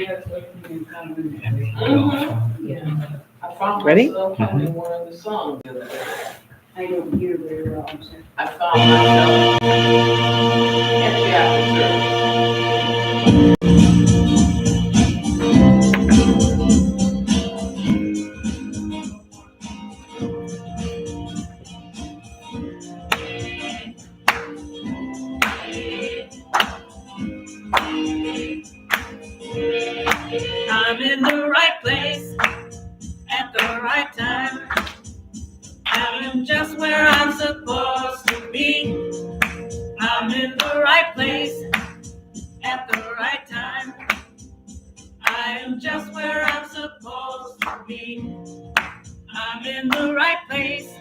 Yes, we can come in. Yeah. I found Ready? myself humming one of the songs the other day. I don't hear very well, I'm sorry. I found myself empty after service. I'm in the right place at the right time. I'm just where I'm supposed to be. I'm in the right place at the right time. I am just where I'm supposed to be. I'm in the right place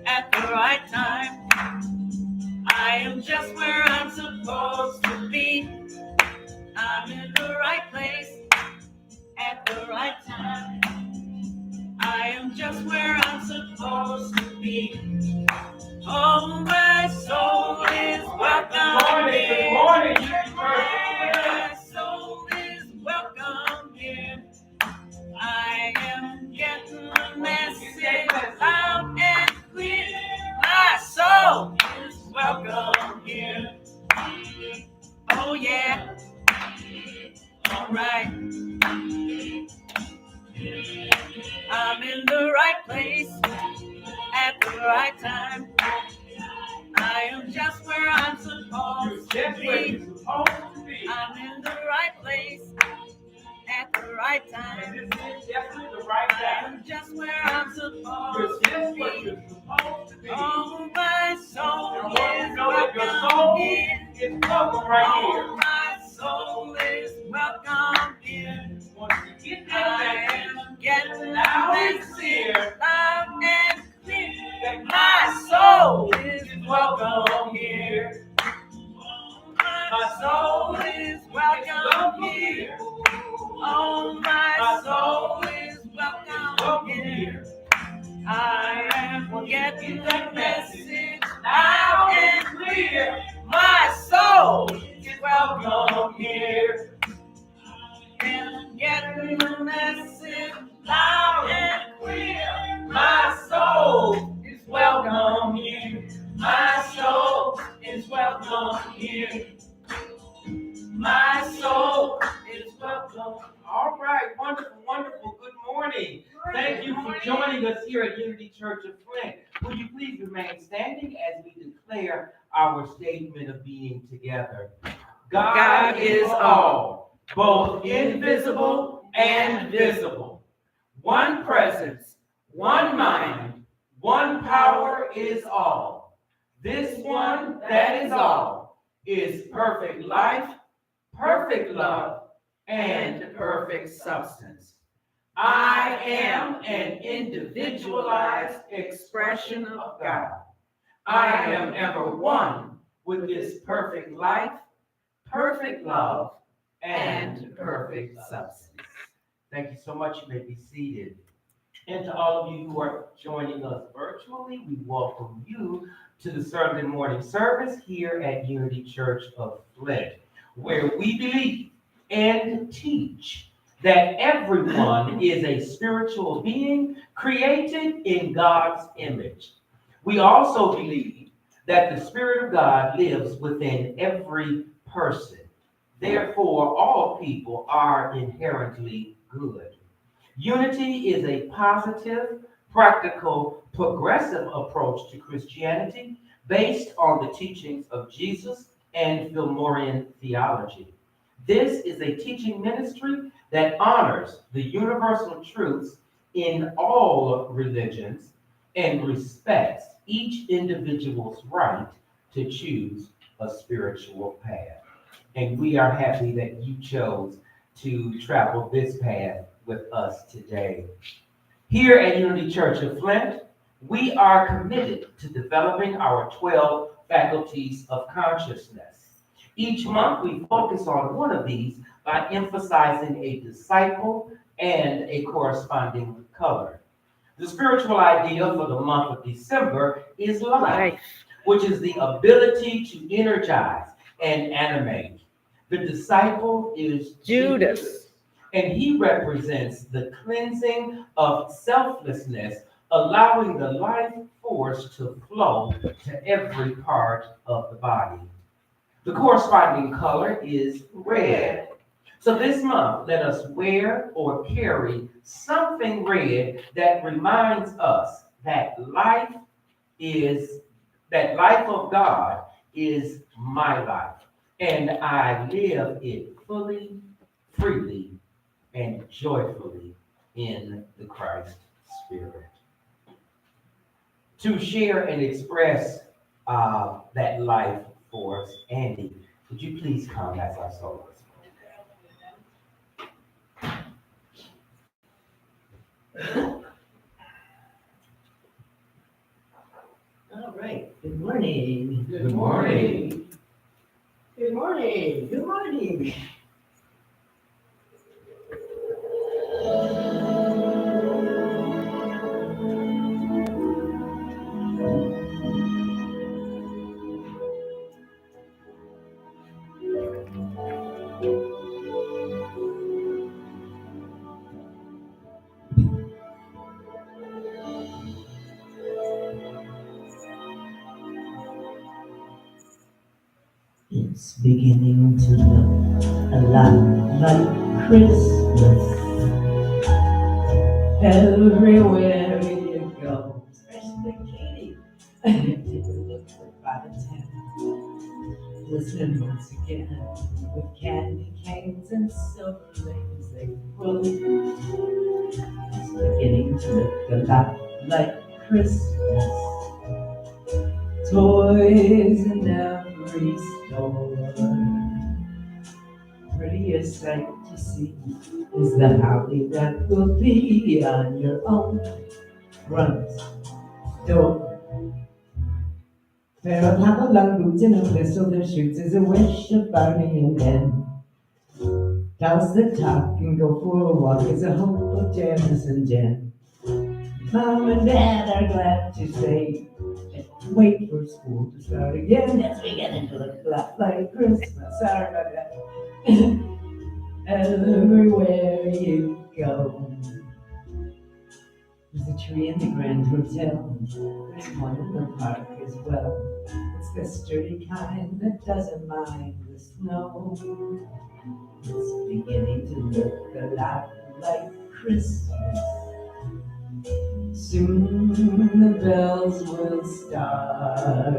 at the right time. I am just where I'm supposed to be. I'm in the right place at the right time. I am just where I'm supposed to be. Oh, my soul is welcome here. Good morning. My soul is welcome here. I am getting the message loud and clear. My soul is welcome here. Oh, yeah. All right. I'm in the right place at the right time. I am just where I'm supposed to be. I'm in the right place at the right time. I am just where I'm supposed to be. Oh, my soul is welcome here. Oh, my soul is welcome here. I am getting loud and clear, loud and clear. My soul is welcome here. My soul is welcome here. Oh, my soul is welcome here. I am getting the message loud and clear. My soul is welcome here. And getting the message loud and clear. My soul is welcome here. My soul is welcome here. My soul is welcome. All right, wonderful, wonderful. Good morning. Thank you for joining us here at Unity Church of Flint. Will you please remain standing as we declare our statement of being together? God is all, both invisible and visible. One presence, one mind, one power is all. This one that is all is perfect life, perfect love, and perfect substance. I am an individualized expression of God. I am ever one with this perfect life, perfect love, and perfect substance. Thank you so much. You may be seated. And to all of you who are joining us virtually, we welcome you to the Sunday morning service here at Unity Church of Flint, where we believe and teach that everyone is a spiritual being created in God's image. We also believe that the Spirit of God lives within every person. Therefore, all people are inherently good. Unity is a positive, practical, progressive approach to Christianity based on the teachings of Jesus and Fillmorian theology. This is a teaching ministry that honors the universal truths in all religions and respects each individual's right to choose a spiritual path. And we are happy that you chose to travel this path with us today. Here at Unity Church of Flint, we are committed to developing our 12 faculties of consciousness. Each month, we focus on one of these by emphasizing a disciple and a corresponding color. The spiritual idea for the month of December is life, which is the ability to energize and animate. The disciple is Judas. And he represents the cleansing of selflessness, allowing the life force to flow to every part of the body. The corresponding color is red. So this month, let us wear or carry something red that reminds us that life of God is my life, and I live it fully, freely, and joyfully in the Christ Spirit. To share and express that life for us, Andy, would you please come as our soloist? All right, good morning. Good morning. Good morning, good morning. It's beginning to look a lot like Christmas everywhere you go, especially Katie. It looks like by the 10th. Listen once again with candy canes and silver lanes they float. It's beginning to look a lot like Christmas. Toys in every store. Prettiest sight to see is the holly that will be on your own front door. Pair of Hopalong boots and a pistol that shoots is a wish of Barney and Ben. Douse the top and go for a walk is a hope of Janice and Jen. Mom and Dad are glad to say, wait for school to start again as we get into the lot like Christmas. Sorry about that. Everywhere you go. There's a tree in the Grand Hotel. There's one in the park as well. It's the sturdy kind that doesn't mind the snow. It's beginning to look a lot like Christmas. Soon the bells will start.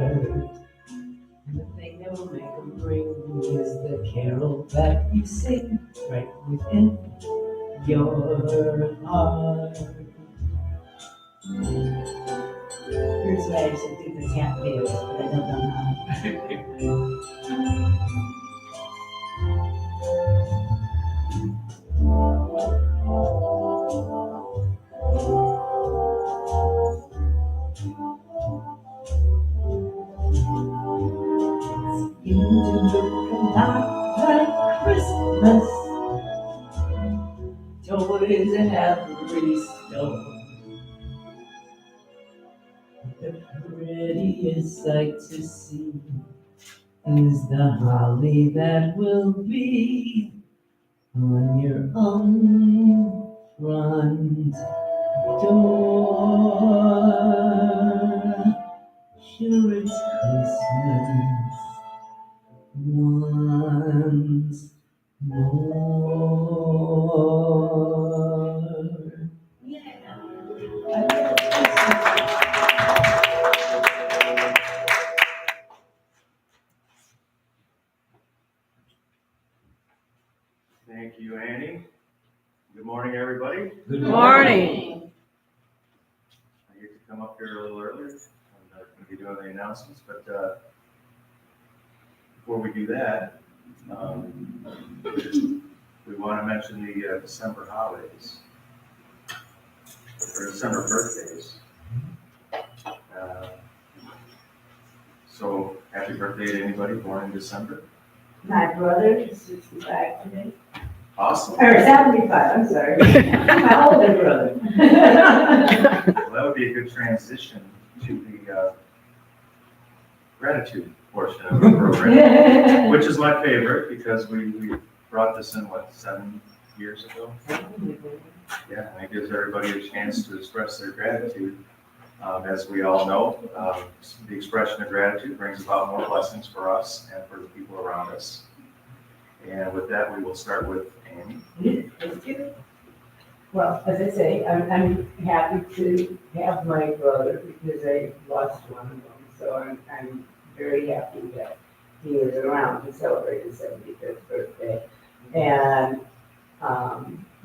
And the thing that will make them ring is the carol that you sing right within your heart. Here's why I should do the tap dance, but I don't know how. You look a lot like Christmas. Toys in every store. The prettiest sight to see is the holly that will be on your own front door. Sure, it's Christmas once more. Thank you, Annie. Good morning, everybody. Good Morning. I get to come up here a little earlier. I'm going to be doing the announcements, but before we do that, we want to mention the December holidays, or December birthdays. So, happy birthday to anybody born in December. My brother is 65 today. Awesome. Or 75, I'm sorry. My older brother. Well, that would be a good transition to the gratitude portion of the program, which is my favorite because we brought this in, 7 years ago? Yeah, and it gives everybody a chance to express their gratitude. As we all know, the expression of gratitude brings about more blessings for us and for the people around us. And with that, we will start with Annie. Well, as I say, I'm happy to have my brother because I lost one of them. So I'm very happy that he was around to celebrate his 75th birthday. And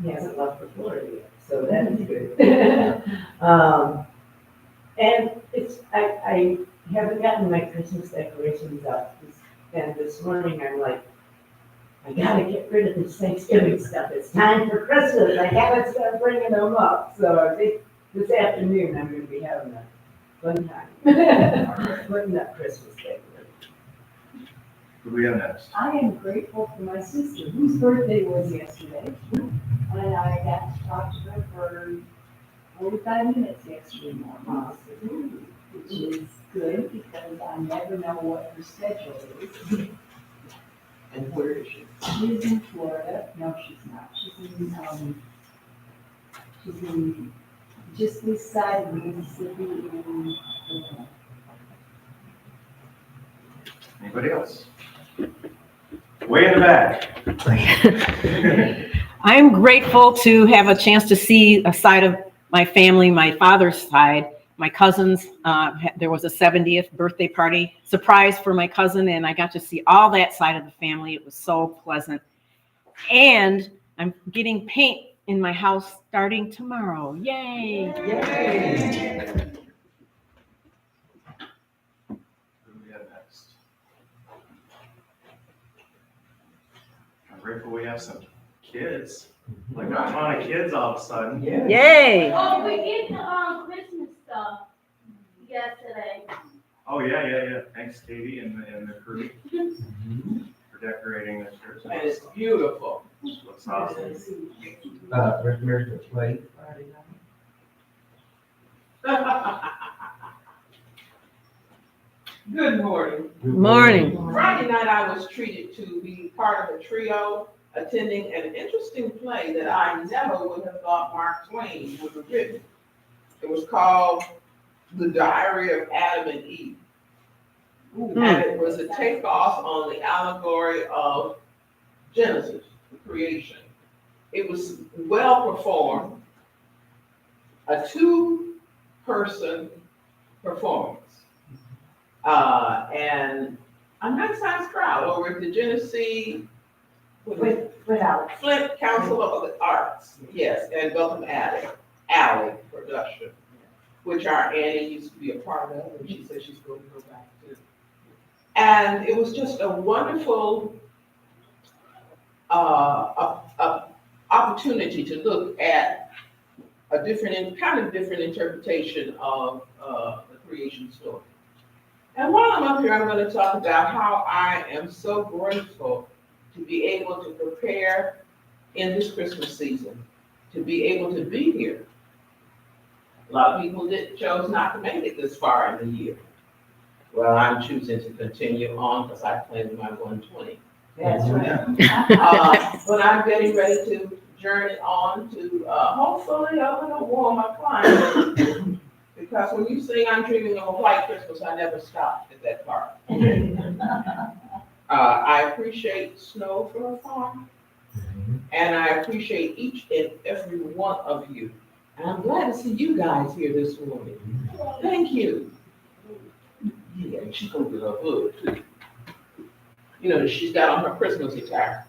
he hasn't left for Florida yet, so that is good. And I haven't gotten my Christmas decorations up. And this morning I'm like, I gotta get rid of this Thanksgiving stuff. It's time for Christmas. I gotta start bringing them up. So I think this afternoon I'm gonna be having a fun time. Putting up Christmas decorations. Who do we have next? I am grateful for my sister, whose birthday was yesterday. And I got to talk to her for 45 minutes yesterday morning, which is good because I never know what her schedule is. And where is she? She's in Florida. No, she's not. She's in just this side of Mississippi in Anybody else? Way in the back. I'm grateful to have a chance to see a side of my family, my father's side, my cousins. There was a 70th birthday party surprise for my cousin, and I got to see all that side of the family. It was so pleasant. And I'm getting paint in my house starting tomorrow. Yay! Yay! Who do we have next? I'm grateful we have some kids, like a ton of kids all of a sudden. Yeah. Yay! Oh, we did the Christmas stuff yesterday. Oh, yeah. Thanks, Katie and the crew for decorating this church. And it's beautiful. Looks awesome. Where's the plate? Good morning. Morning. Friday night, I was treated to be part of a trio attending an interesting play that I never would have thought Mark Twain would have written. It was called The Diary of Adam and Eve. And it was a takeoff on the allegory of Genesis, the creation. It was well performed, a 2-person performance. And a nice sized crowd over at the Genesee Flint Council of the Arts, yes, and Beltham Alley production, which our Annie used to be a part of, and she said she's going to go back to. And it was just a wonderful opportunity to look at a different interpretation of the creation story. And while I'm up here, I'm going to talk about how I am so grateful to be able to prepare in this Christmas season, to be able to be here. A lot of people chose not to make it this far in the year. Well, I'm choosing to continue on because I planned my 120. That's right. But I'm getting ready to journey on to hopefully a little warmer climate. Because when you sing I'm dreaming of a white Christmas, I never stopped at that part. I appreciate snow from afar, and I appreciate each and every one of you. And I'm glad to see you guys here this morning. Thank you. Yeah, and she's gonna get her hood too. You know, she's got on her Christmas attire.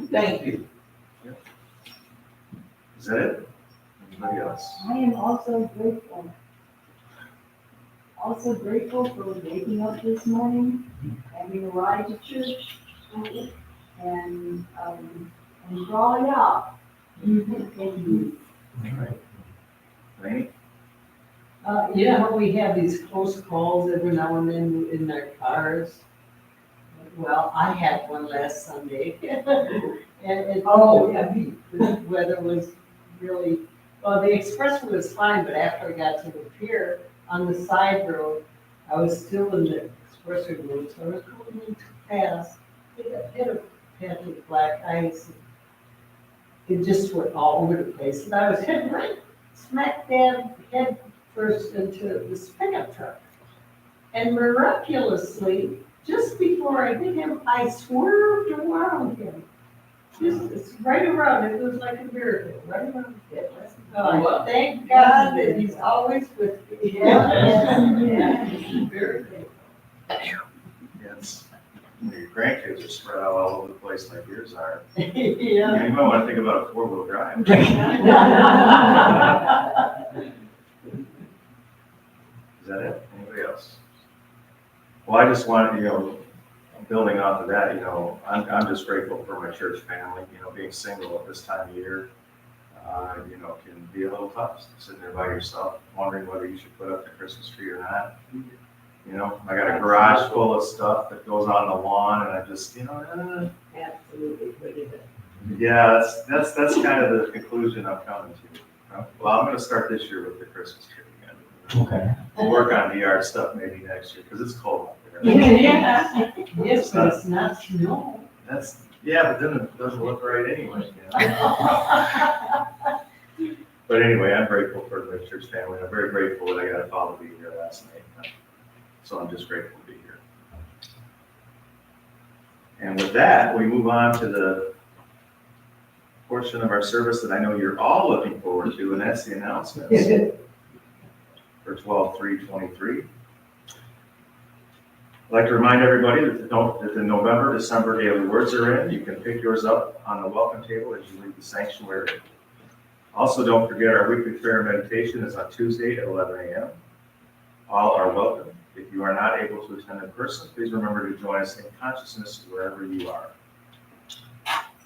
Thank you. Is that it? Anybody else? I am also grateful for waking up this morning, having a ride to church, and drawing out. Thank you. All right. Laney? We have these close calls every now and then in our cars. Well, I had one last Sunday. And the weather was really, well, the expressway was fine, but after I got to the pier on the side road, I was still in the course I would, so I was going to pass, it had black ice. It just went all over the place, and I was heading right smack dab head first into this pickup truck. And miraculously, just before I hit him, I swerved around him. Just right around, it was like a miracle, right around his head. I said, "Oh, thank God that he's always with me." Yeah, he's very thankful. Yes. Your grandkids are spread out all over the place like yours are. Yeah. You might want to think about a four-wheel drive. Is that it? Anybody else? Well, I just wanted, building off of that, I'm just grateful for my church family. Being single at this time of year, can be a little tough, sitting there by yourself, wondering whether you should put up the Christmas tree or not. I got a garage full of stuff that goes on the lawn, and I just, Absolutely, what is it? yeah, that's kind of the conclusion I'm coming to. Well, I'm going to start this year with the Christmas tree again. Okay. We'll work on the yard stuff maybe next year, because it's cold out there. Yes, but it's not snow. Yeah, but then it doesn't look right anyway. But anyway, I'm grateful for the church family. I'm very grateful that I got a call to be here last night. So I'm just grateful to be here. And with that, we move on to the portion of our service that I know you're all looking forward to, and that's the announcements for 12/3/23. I'd like to remind everybody that the November, December daily words are in. You can pick yours up on the welcome table as you leave the sanctuary. Also, don't forget our weekly prayer meditation is on Tuesday at 11 a.m. All are welcome. If you are not able to attend in person, please remember to join us in consciousness wherever you are.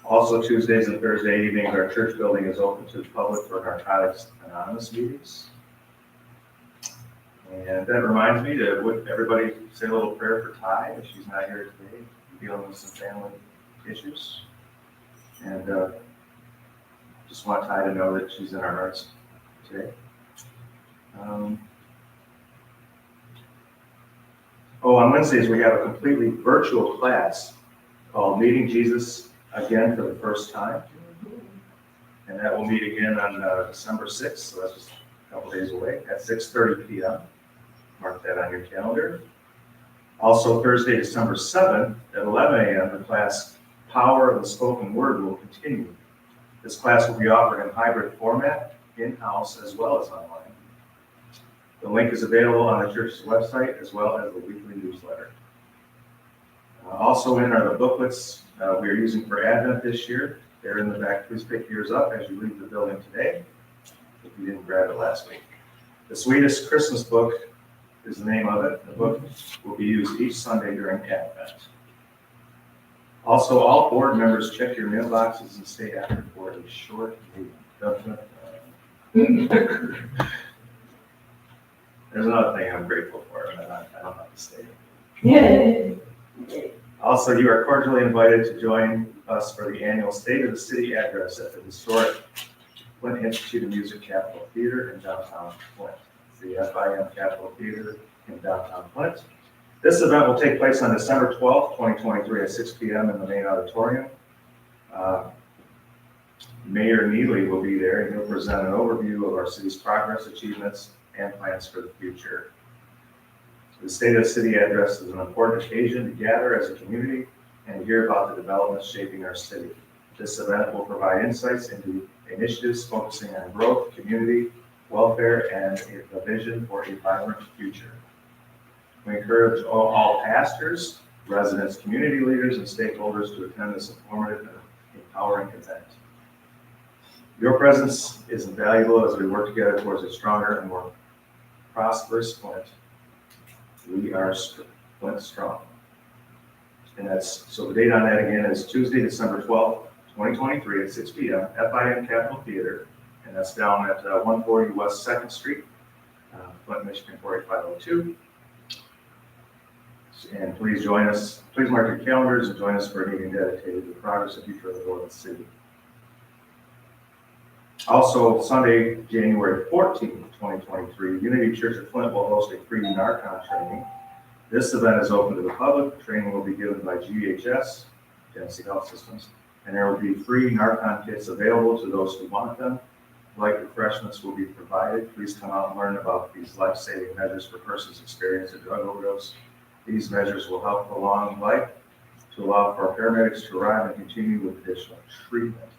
Also, Tuesdays and Thursday evenings, our church building is open to the public for Narcotics Anonymous meetings. And that reminds me to, would everybody say a little prayer for Ty, if she's not here today, dealing with some family issues. And just want Ty to know that she's in our hearts today. On Wednesdays, we have a completely virtual class called Meeting Jesus Again for the First Time. And that will meet again on December 6th, so that's just a couple days away, at 6:30 p.m. Mark that on your calendar. Also, Thursday, December 7th at 11 a.m., the class Power of the Spoken Word will continue. This class will be offered in hybrid format, in-house as well as online. The link is available on the church's website as well as the weekly newsletter. Also in are the booklets we are using for Advent this year. They're in the back. Please pick yours up as you leave the building today, if you didn't grab it last week. The Sweetest Christmas Book is the name of it. The book will be used each Sunday during Advent. Also, all board members, check your mailboxes and stay after for a short meeting. There's another thing I'm grateful for, and I don't have to say it. Also, you are cordially invited to join us for the annual State of the City address at the historic Flint Institute of Music Capitol Theater in downtown Flint. It's the FIM Capitol Theater in downtown Flint. This event will take place on December 12th, 2023 at 6 p.m. in the main auditorium. Mayor Neely will be there, and he'll present an overview of our city's progress, achievements, and plans for the future. The State of the City address is an important occasion to gather as a community and hear about the developments shaping our city. This event will provide insights into initiatives focusing on growth, community, welfare, and a vision for a vibrant future. We encourage all pastors, residents, community leaders, and stakeholders to attend this informative and empowering event. Your presence is invaluable as we work together towards a stronger and more prosperous Flint. We are Flint strong. And so the date on that again is Tuesday, December 12th, 2023 at 6 p.m. FIM Capitol Theater. And that's down at 140 West 2nd Street, Flint, Michigan 48502. And please join us. Please mark your calendars and join us for a meeting dedicated to the progress and future of the Northern City. Also, Sunday, January 14th, 2023, Unity Church of Flint will host a free Narcan training This event is open to the public. Training will be given by GHS, Genesee Health Systems, and there will be free Narcan kits available to those who want them. Light refreshments will be provided. Please come out and learn about these life-saving measures for persons experiencing a drug overdose. These measures will help prolong life to allow for our paramedics to arrive and continue with additional treatment.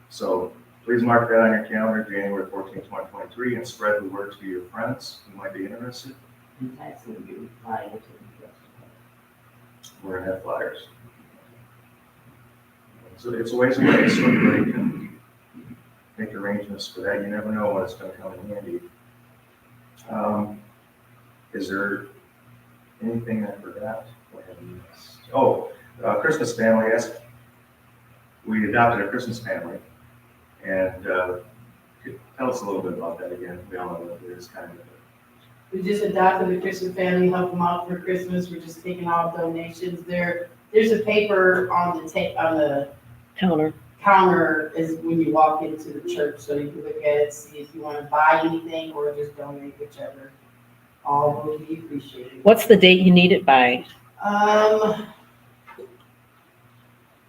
So please mark that on your calendar, January 14, 2023, and spread the word to your friends who might be interested. And that's gonna be prior to the We're gonna have flyers. So it's a ways away, so everybody can make arrangements for that. You never know when it's gonna come in handy. Is there anything I forgot? What have you missed? Oh, Christmas family, yes. We adopted a Christmas family. And tell us a little bit about that again. We all know that it is kind of. We just adopted a Christian family, help them out for Christmas. We're just taking all donations. There's a paper on the counter is when you walk into the church, so you can look at it, see if you want to buy anything or just donate, whichever. All will be appreciated. What's the date you need it by? I'm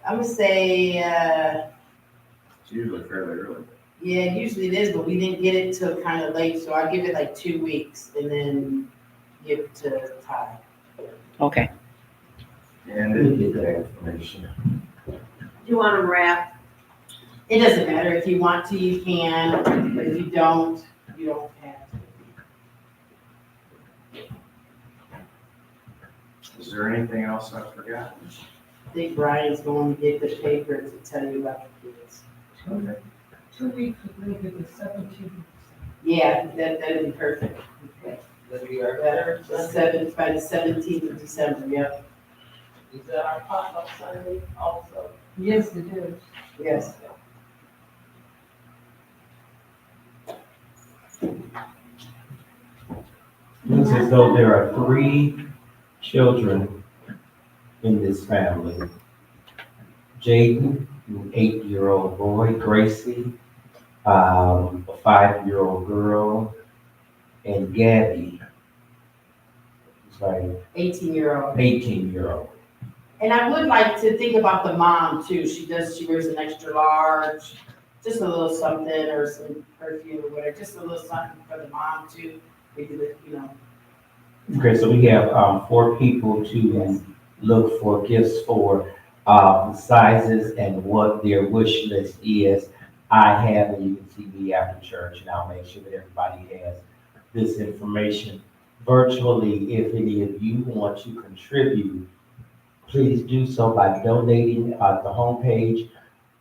gonna say, It's usually fairly early. yeah, usually it is, but we didn't get it till kind of late, so I give it like 2 weeks and then give it to Ty. Okay. And We get that information. You want them wrapped? It doesn't matter. If you want to, you can, but if you don't, you don't have to. is there anything else I forgot? I think Brian's going to get the paper to tell you about the kids. Okay. 2 weeks, we're gonna get the 17th. Yeah, that'd be perfect. Okay. That'll be our Better, by the 17th of December, yep, Is that our potluck Sunday also? Yes, it is. yes. Looks as though there are 3 children in this family. Jaden, an 8-year-old boy, Gracie, a 5-year-old girl, and Gabby, who's like 18-year-old. 18-year-old. And I would like to think about the mom too. She wears an extra large, just a little something or some perfume or whatever, just a little something for the mom too. Maybe, Okay, so we have 4 people to look for gifts for, the sizes and what their wish list is. I have, and you can see me after church, and I'll make sure that everybody has this information virtually. If any of you want to contribute, please do so by donating at the homepage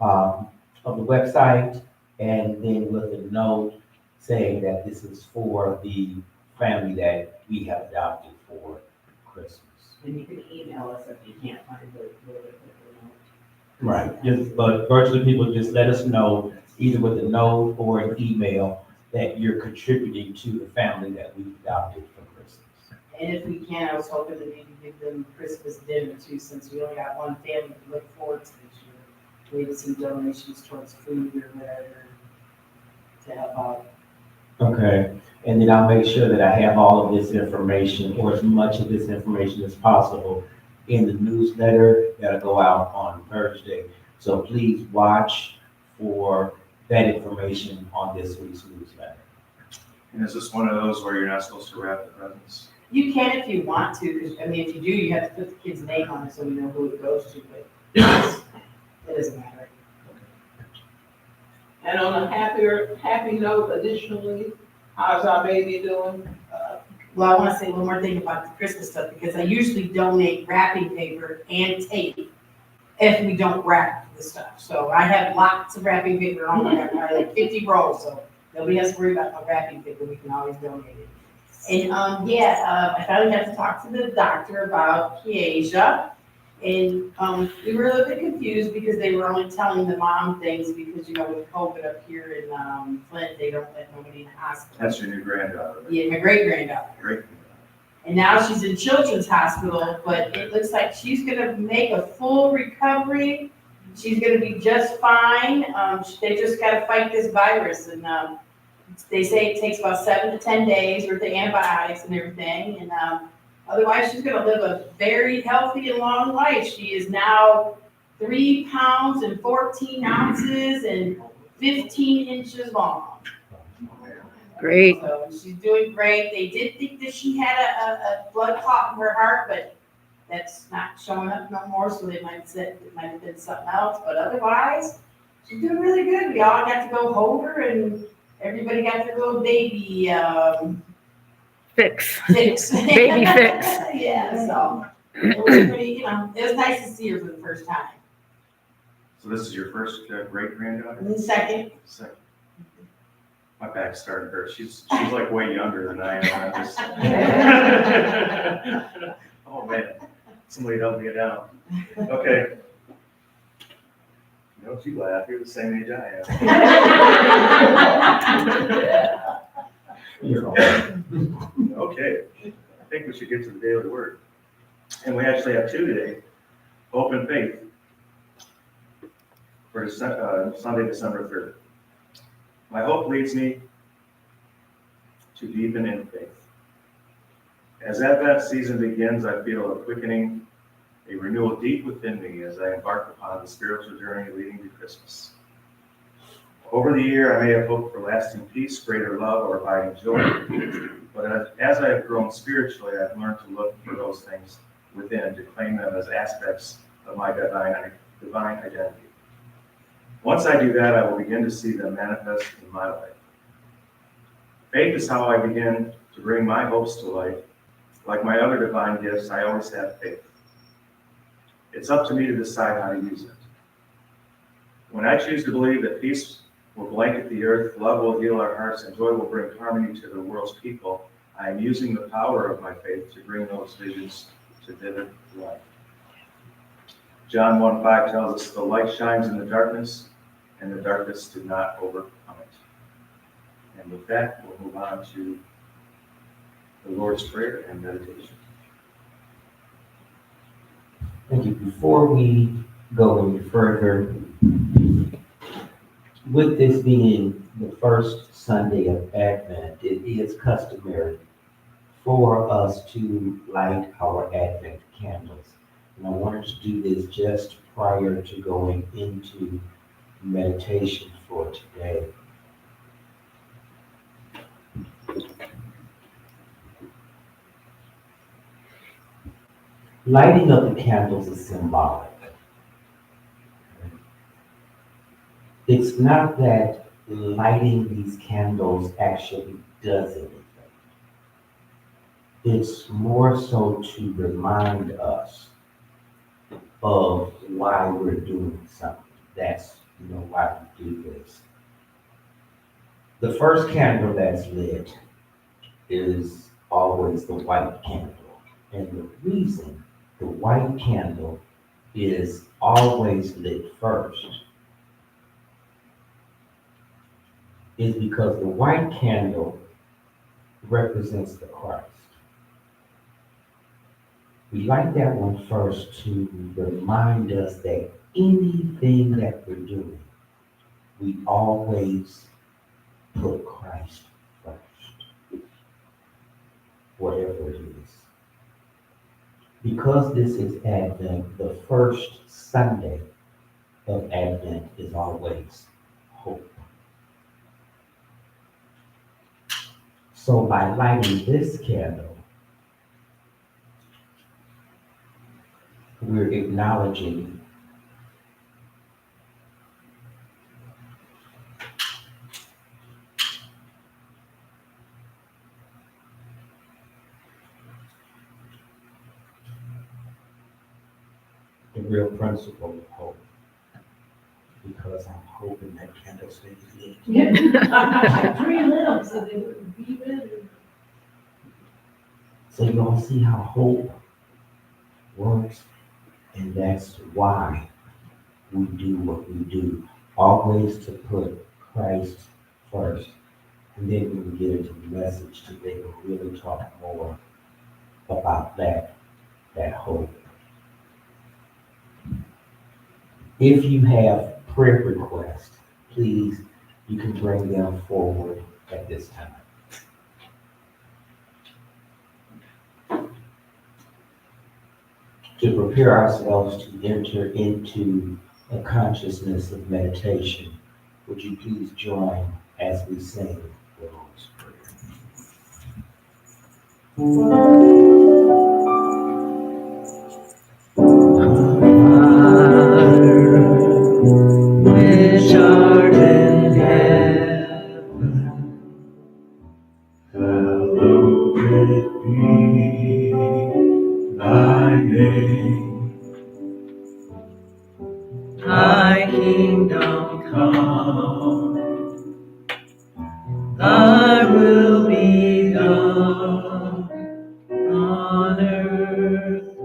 of the website, and then with a note saying that this is for the family that we have adopted for Christmas. And you can email us if you can't find the. Right, but virtually people just let us know, either with a note or an email, that you're contributing to the family that we've adopted for Christmas. and if we can, I was hoping to maybe give them Christmas dinner too, since we only got one family to look forward to this year. Maybe some donations towards food or whatever to help out. Okay, and then I'll make sure that I have all of this information, or as much of this information as possible, in the newsletter that'll go out on Thursday. So please watch for that information on this week's newsletter. And is this one of those where you're not supposed to wrap the presents? You can if you want to, because, I mean, if you do, you have to put the kid's name on it so we know who it goes to, but it doesn't matter. And on a happy note, additionally, how's our baby doing? Well, I want to say one more thing about the Christmas stuff, because I usually donate wrapping paper and tape if we don't wrap the stuff. So I have lots of wrapping paper on my, I have like 50 rolls, so nobody has to worry about my wrapping paper, we can always donate it. And, I finally got to talk to the doctor about Chiasia. And, we were a little bit confused because they were only telling the mom things because, you know, with COVID up here in, Flint, they don't let nobody in the hospital. That's your new granddaughter. right? Yeah, my great-granddaughter. Great. And now she's in Children's Hospital, but it looks like she's gonna make a full recovery. She's gonna be just fine. They just gotta fight this virus, and, they say it takes about 7 to 10 days worth of antibiotics and everything, and, Otherwise, she's gonna live a very healthy and long life. She is now 3 pounds and 14 ounces and 15 inches long. Great. So she's doing great. They did think that she had a blood clot in her heart, but that's not showing up no more, so they might have said it might have been something else, but otherwise, she's doing really good. We all got to go hold her, and everybody got their little baby, Fix. fix. Baby fix. Yeah, so, it was pretty, it was nice to see her for the first time. So this is your first great granddaughter? And then second, Second. My back's starting to hurt. She's like way younger than I am. Oh man, somebody help me down. Okay. Don't you laugh, you're the same age I am. Okay, I think we should get to the daily word. And we actually have two today, Hope and Faith, for Sunday, December 3rd. My hope leads me to deepen in faith. As Advent season begins, I feel a quickening, a renewal deep within me as I embark upon the spiritual journey leading to Christmas. Over the year, I may have hoped for lasting peace, greater love, or abiding joy. But as I have grown spiritually, I've learned to look for those things within and to claim them as aspects of my divine identity. Once I do that, I will begin to see them manifest in my life. Faith is how I begin to bring my hopes to life. Like my other divine gifts, I always have faith. It's up to me to decide how to use it. When I choose to believe that peace will blanket the earth, love will heal our hearts, and joy will bring harmony to the world's people, I am using the power of my faith to bring those visions to vivid life. John 1:5 tells us, the light shines in the darkness, and the darkness did not overcome it. And with that, we'll move on to the Lord's Prayer and meditation. Thank you. Before we go any further, with this being the first Sunday of Advent, it is customary for us to light our Advent candles. And I wanted to do this just prior to going into meditation for today. Lighting up the candles is symbolic. It's not that lighting these candles actually does anything. It's more so to remind us of why we're doing something. That's, why we do this. The first candle that's lit is always the white candle. And the reason the white candle is always lit first is because the white candle represents the Christ. We light that one first to remind us that anything that we're doing, we always put Christ first, whatever it is. Because this is Advent, the first Sunday of Advent is always hope. So by lighting this candle, we're acknowledging the real principle of hope. Because I'm hoping that candle stays lit. I pre-lit them so they would be lit. So you all see how hope works, and that's why we do what we do. Always to put Christ first. And then when we get into the message today, we'll really talk more about that hope. If you have prayer requests, please, you can bring them forward at this time. to prepare ourselves to enter into a consciousness of meditation, would you please join as we sing the Lord's Prayer? Which art in heaven, hallowed be thy name. Thy kingdom come, thy will be done on earth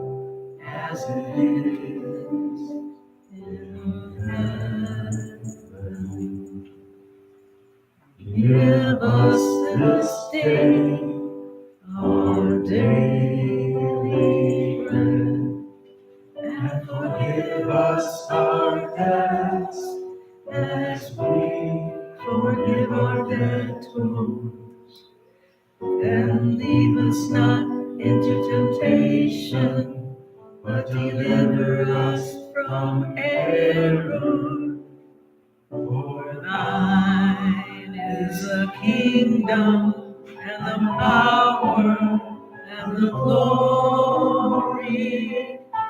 as it is in heaven. Give us this day our daily bread, and forgive us our debts as we forgive our debtors. And lead us not into temptation, but deliver us from error. For thine is the kingdom, and the power, and the glory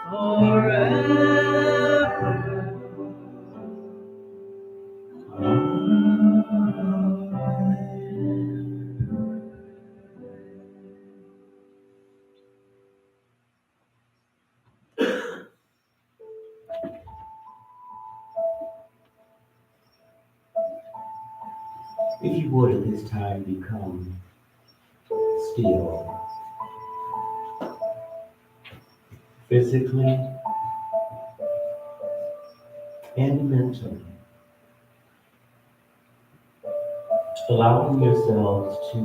forever. If you would at this time become still, physically and mentally, allowing yourselves to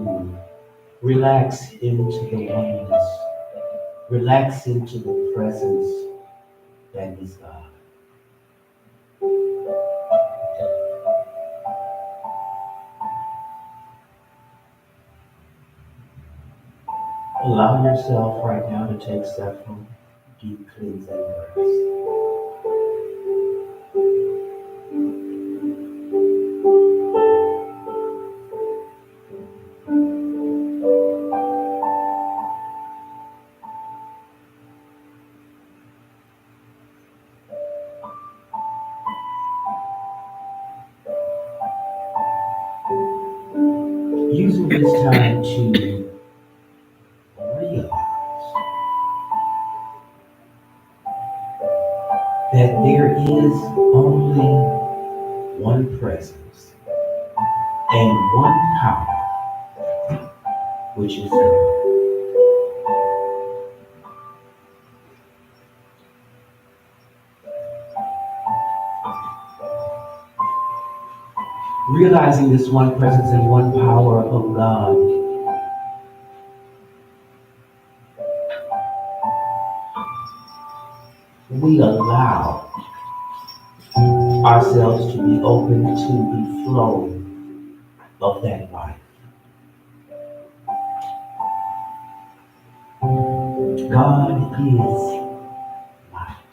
relax into the oneness, relax into the presence that is God. Allow yourself right now to take several deep cleansing breaths. Using this time to realize that there is only one presence and one power, which is God. Realizing this one presence and one power of God, we allow ourselves to be open to the flow of that life. God is life.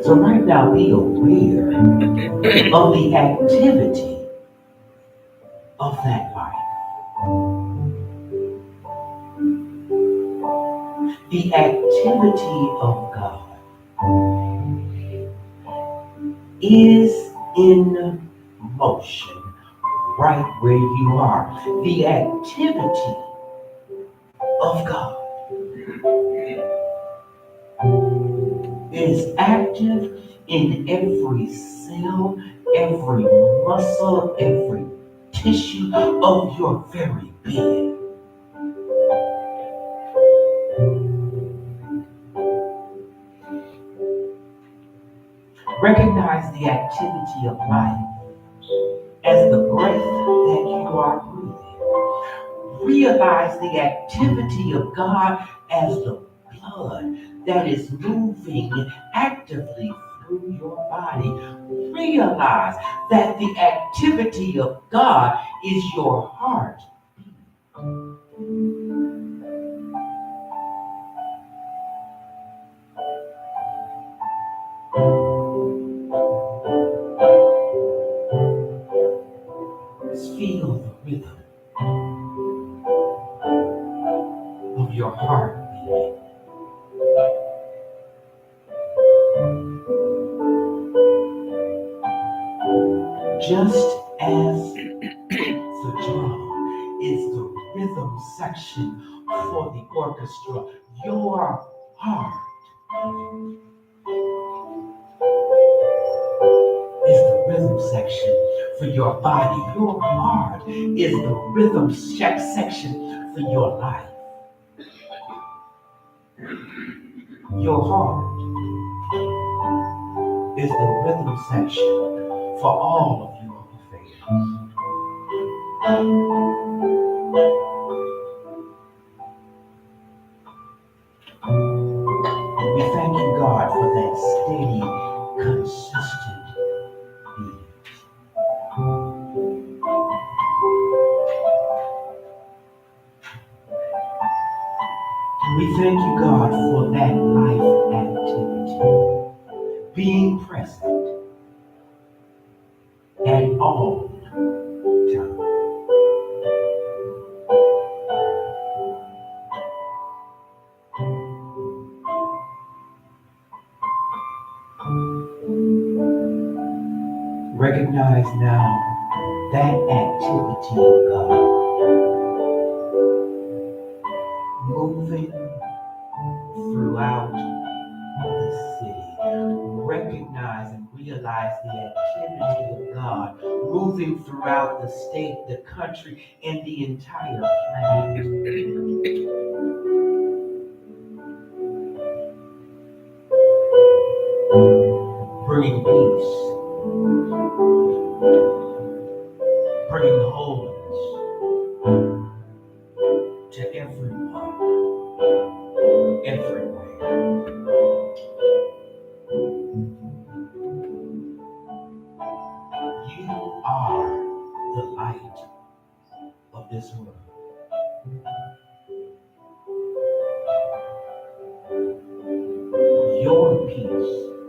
So right now, be aware of the activity of that life. The activity of God is in motion right where you are. The activity of God is active in every cell, every muscle, every tissue of your very being. Recognize the activity of life as the breath that you are breathing. Realize the activity of God as the blood that is moving actively through your body. Realize that the activity of God is your heart. Just as the drum is the rhythm section for the orchestra, your heart is the rhythm section for your body. Your heart is the rhythm section for your life. Your heart is the rhythm section for all of your affairs. We thank you, God, for that steady, consistent beat. We thank you, God, for that life activity, being present at all times. Recognize now that activity of God moving throughout the city. Recognize and realize the activity of God moving throughout the state, the country, and the entire planet. Bringing peace, bringing wholeness to everyone, everywhere. You are the light of this world. Your peace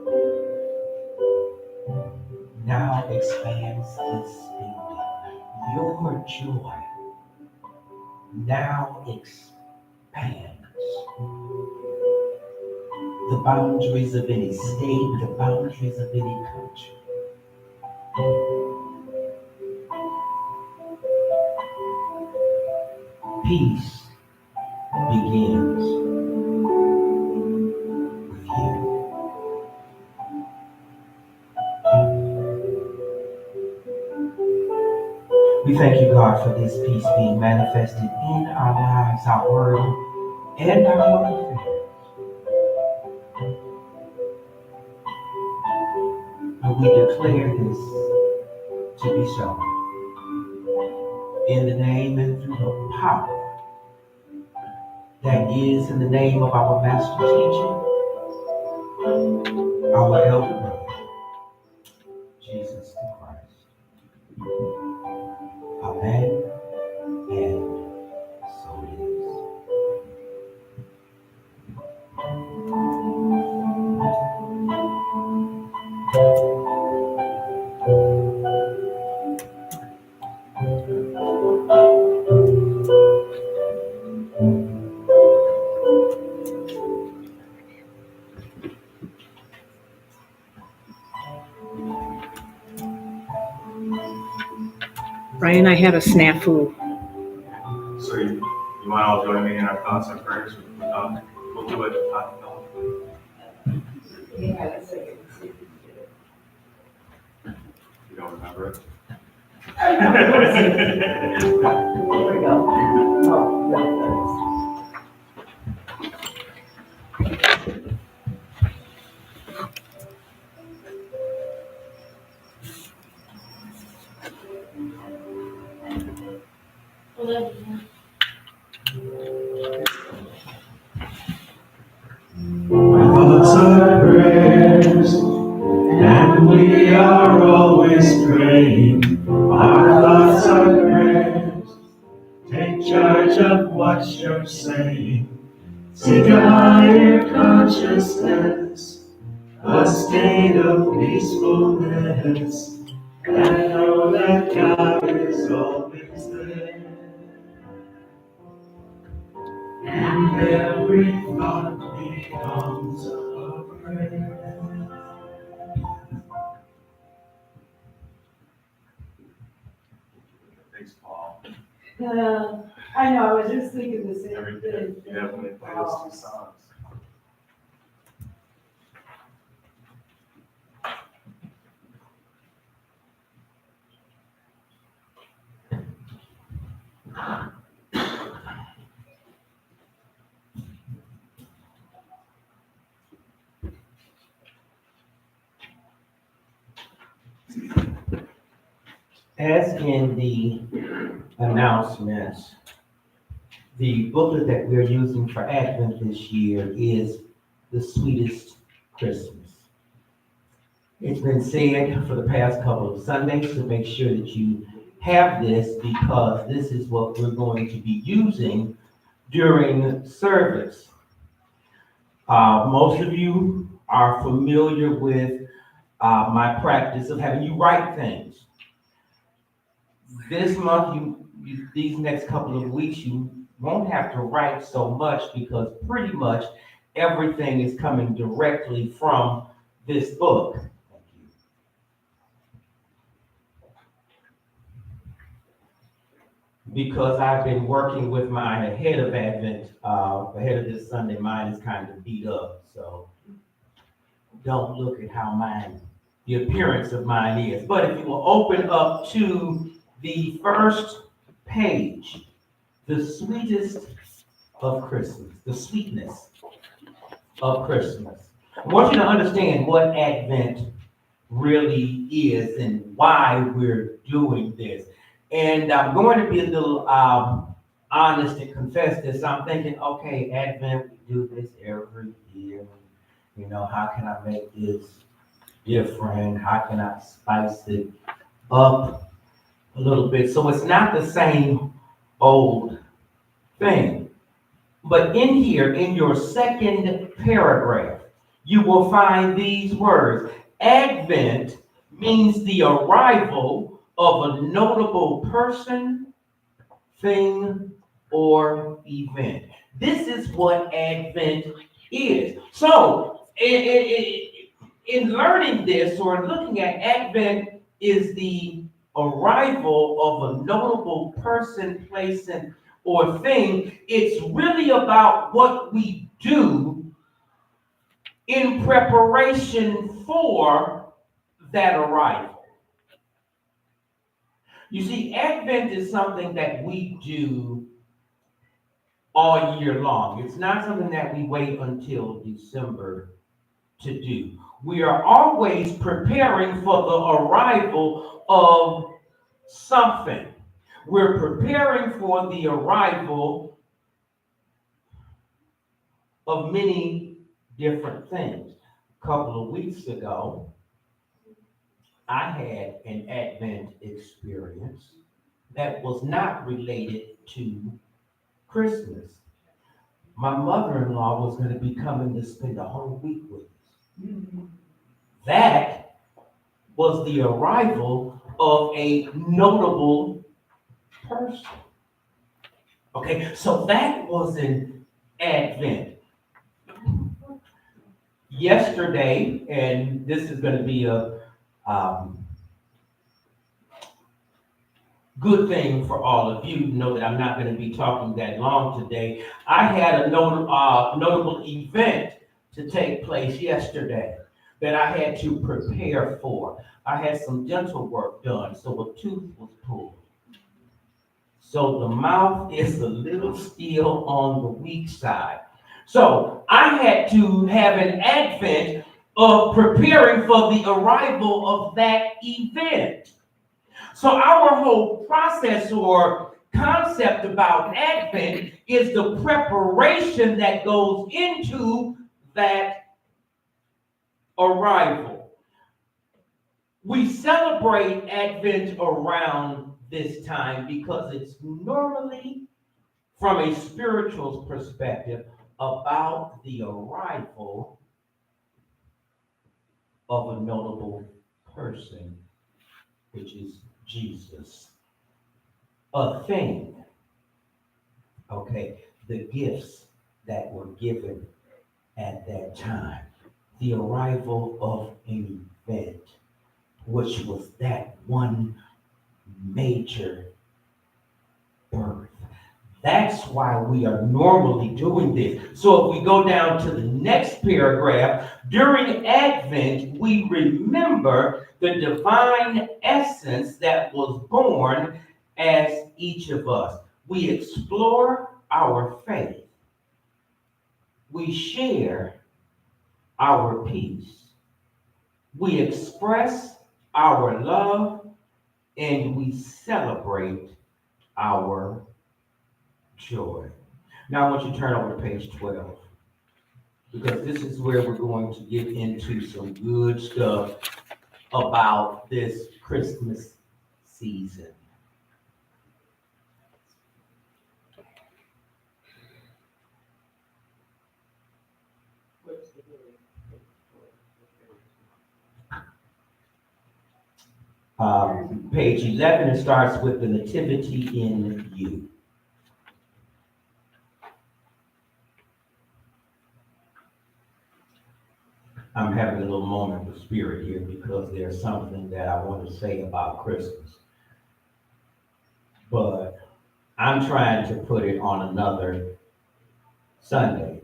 now expands this building. Your joy now expands the boundaries of any state, the boundaries of any country. Peace begins with you. We thank you, God, for this peace being manifested in our lives, our world, and our world affairs. And we declare this to be so. In the name and through the power that is in the name of our master teacher, our elder brother, Jesus the Christ. Amen. And so it is. Brian, I had a snafu. So you want to all join me in our thoughts and prayers? We'll do it. Yeah, that's like, You don't remember it? here we go. Oh, no, Thoughts are prayers, and we are always praying. Our thoughts are prayers. Take charge of what you're saying. Seek a higher consciousness, a state of peacefulness, and know that God is always there. And every thought becomes a prayer. I know, I was just thinking the same Every thing. day, yeah, when they play those two songs. As in the announcements, the booklet that we're using for Advent this year is The Sweetest Christmas. It's been said for the past couple of Sundays to make sure that you have this because this is what we're going to be using during service. Most of you are familiar with my practice of having you write things. This month, these next couple of weeks, you won't have to write so much because pretty much everything is coming directly from this book. Because I've been working with mine ahead of Advent, ahead of this Sunday, mine is kind of beat up, so don't look at how the appearance of mine is. But if you will open up to the first page, the sweetest of Christmas, the sweetness of Christmas. I want you to understand what Advent really is and why we're doing this. And I'm going to be a little honest and confess this. I'm thinking, okay, Advent, we do this every year. You know, how can I make this different? How can I spice it up a little bit? So it's not the same old thing. But in here, in your second paragraph, you will find these words. Advent means the arrival of a notable person, thing, or event. This is what Advent is. So, in learning this or looking at Advent is the arrival of a notable person, place, or thing. It's really about what we do in preparation for that arrival. You see, Advent is something that we do all year long. It's not something that we wait until December to do. We are always preparing for the arrival of something. We're preparing for the arrival of many different things. A couple of weeks ago, I had an Advent experience that was not related to Christmas. My mother-in-law was going to be coming to spend a whole week with us. That was the arrival of a notable person. Okay, so that was an Advent. Yesterday, and this is going to be a good thing for all of you to know that I'm not going to be talking that long today. I had a notable event to take place yesterday that I had to prepare for. I had some dental work done, so a tooth was pulled. So the mouth is a little still on the weak side. So I had to have an Advent of preparing for the arrival of that event. So our whole process or concept about Advent is the preparation that goes into that arrival. We celebrate Advent around this time because it's normally, from a spiritual perspective, about the arrival of a notable person, which is Jesus. A thing, okay, the gifts that were given at that time, the arrival of an event, which was that one major birth. That's why we are normally doing this. So if we go down to the next paragraph, during Advent, we remember the divine essence that was born as each of us. We explore our faith. We share our peace. We express our love, and we celebrate our joy. Now I want you to turn over to page 12, because this is where we're going to get into some good stuff about this Christmas season. Page 11, it starts with the nativity in you. I'm having a little moment of spirit here because there's something that I want to say about Christmas. But I'm trying to put it on another Sunday.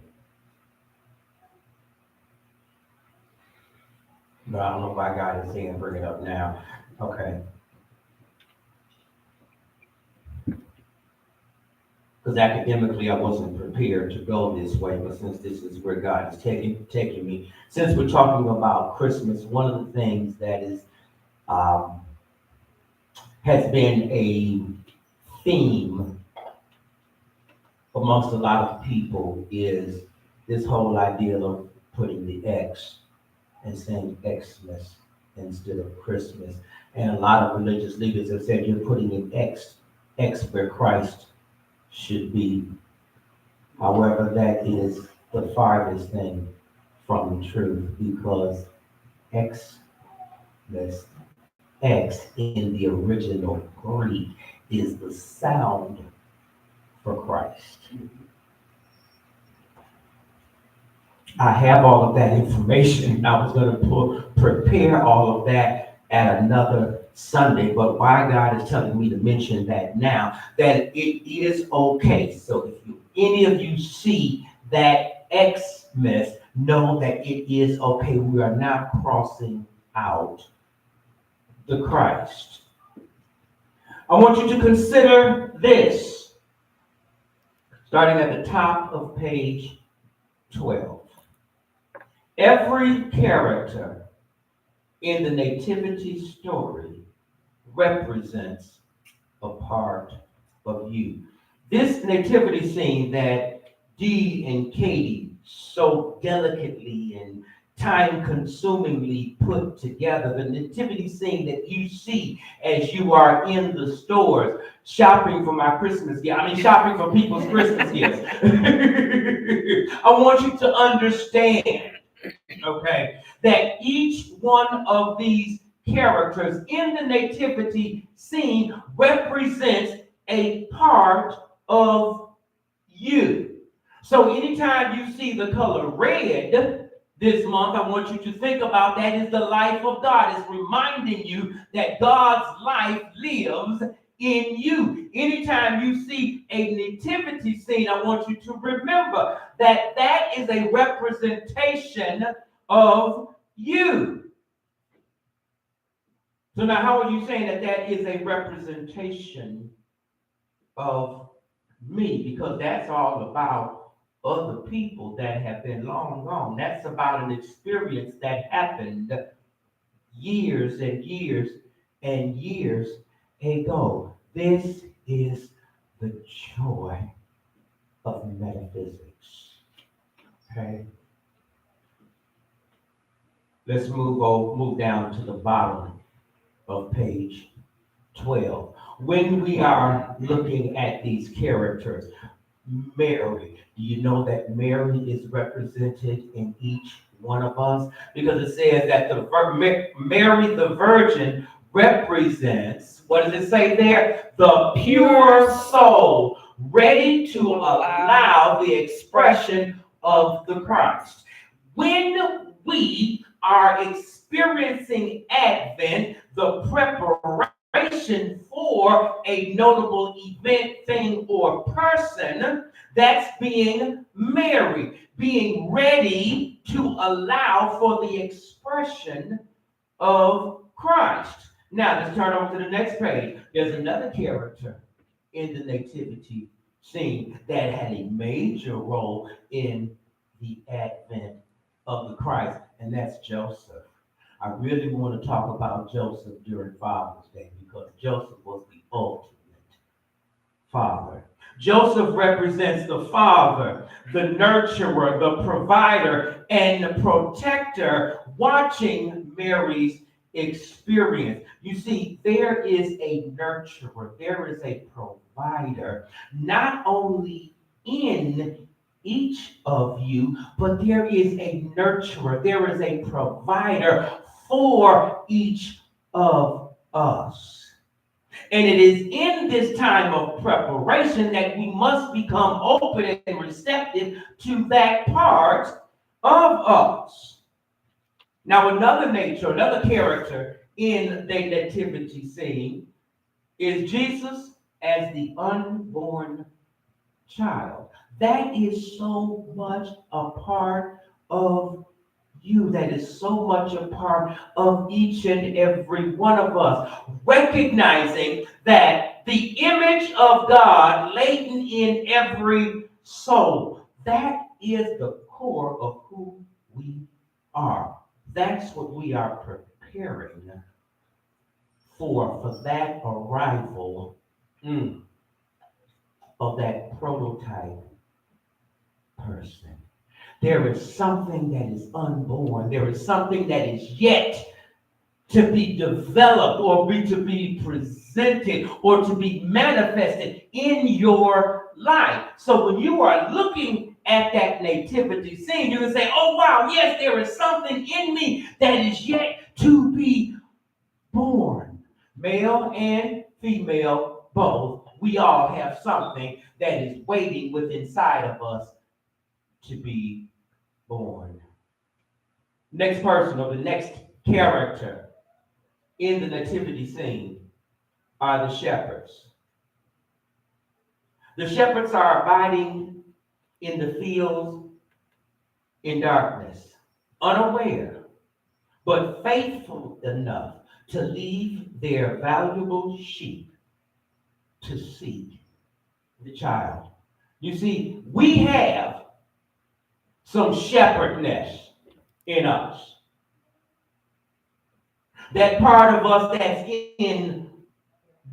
But I don't know why God is saying bring it up now. Okay. Because academically I wasn't prepared to go this way, but since this is where God is taking me, since we're talking about Christmas, one of the things that is has been a theme amongst a lot of people is this whole idea of putting the X and saying Xmas instead of Christmas. And a lot of religious leaders have said you're putting an X where Christ should be. However, that is the farthest thing from the truth, because Xmas, X in the original Greek, is the sound for Christ. I have all of that information. I was going to prepare all of that at another Sunday, but why God is telling me to mention that now, that it is okay. So if any of you see that Xmas, know that it is okay. We are not crossing out the Christ. I want you to consider this, starting at the top of page 12. Every character in the nativity story represents a part of you. This nativity scene that Dee and Katie so delicately and time-consumingly put together, the nativity scene that you see as you are in the stores shopping for my Christmas gift, shopping for people's Christmas gifts. I want you to understand, okay, that each one of these characters in the nativity scene represents a part of you. So anytime you see the color red this month, I want you to think about that is the life of God. It's reminding you that God's life lives in you. Anytime you see a nativity scene, I want you to remember that that is a representation of you. So now how are you saying that that is a representation of me? Because that's all about other people that have been long gone. That's about an experience that happened years and years and years ago. This is the joy of metaphysics. Okay? Let's move down to the bottom of page 12. When we are looking at these characters, Mary, do you know that Mary is represented in each one of us? Because it says that Mary the Virgin represents, what does it say there? The pure soul, ready to allow the expression of the Christ. When we are experiencing Advent, the preparation for a notable event, thing, or person that's being married, being ready to allow for the expression of Christ. Now, let's turn over to the next page. There's another character in the nativity scene that had a major role in the advent of the Christ, and that's Joseph. I really want to talk about Joseph during Father's Day because Joseph was the ultimate father. Joseph represents the father, the nurturer, the provider, and the protector watching Mary's experience. You see, there is a nurturer, there is a provider, not only in each of you, but there is a nurturer, there is a provider for each of us. And it is in this time of preparation that we must become open and receptive to that part of us. Now, another character in the nativity scene is Jesus as the unborn child. That is so much a part of you. That is so much a part of each and every one of us. Recognizing that the image of God latent in every soul, that is the core of who we are. That's what we are preparing for that arrival of that prototype person. There is something that is unborn. There is something that is yet to be developed or to be presented or to be manifested in your life. So when you are looking at that nativity scene, you can say, oh, wow, yes, there is something in me that is yet to be born. Male and female, both. We all have something that is waiting within inside of us to be born. Next person, or the next character in the nativity scene, are the shepherds. The shepherds are abiding in the fields in darkness, unaware, but faithful enough to leave their valuable sheep to seek the child. You see, we have some shepherdness in us. That part of us that's in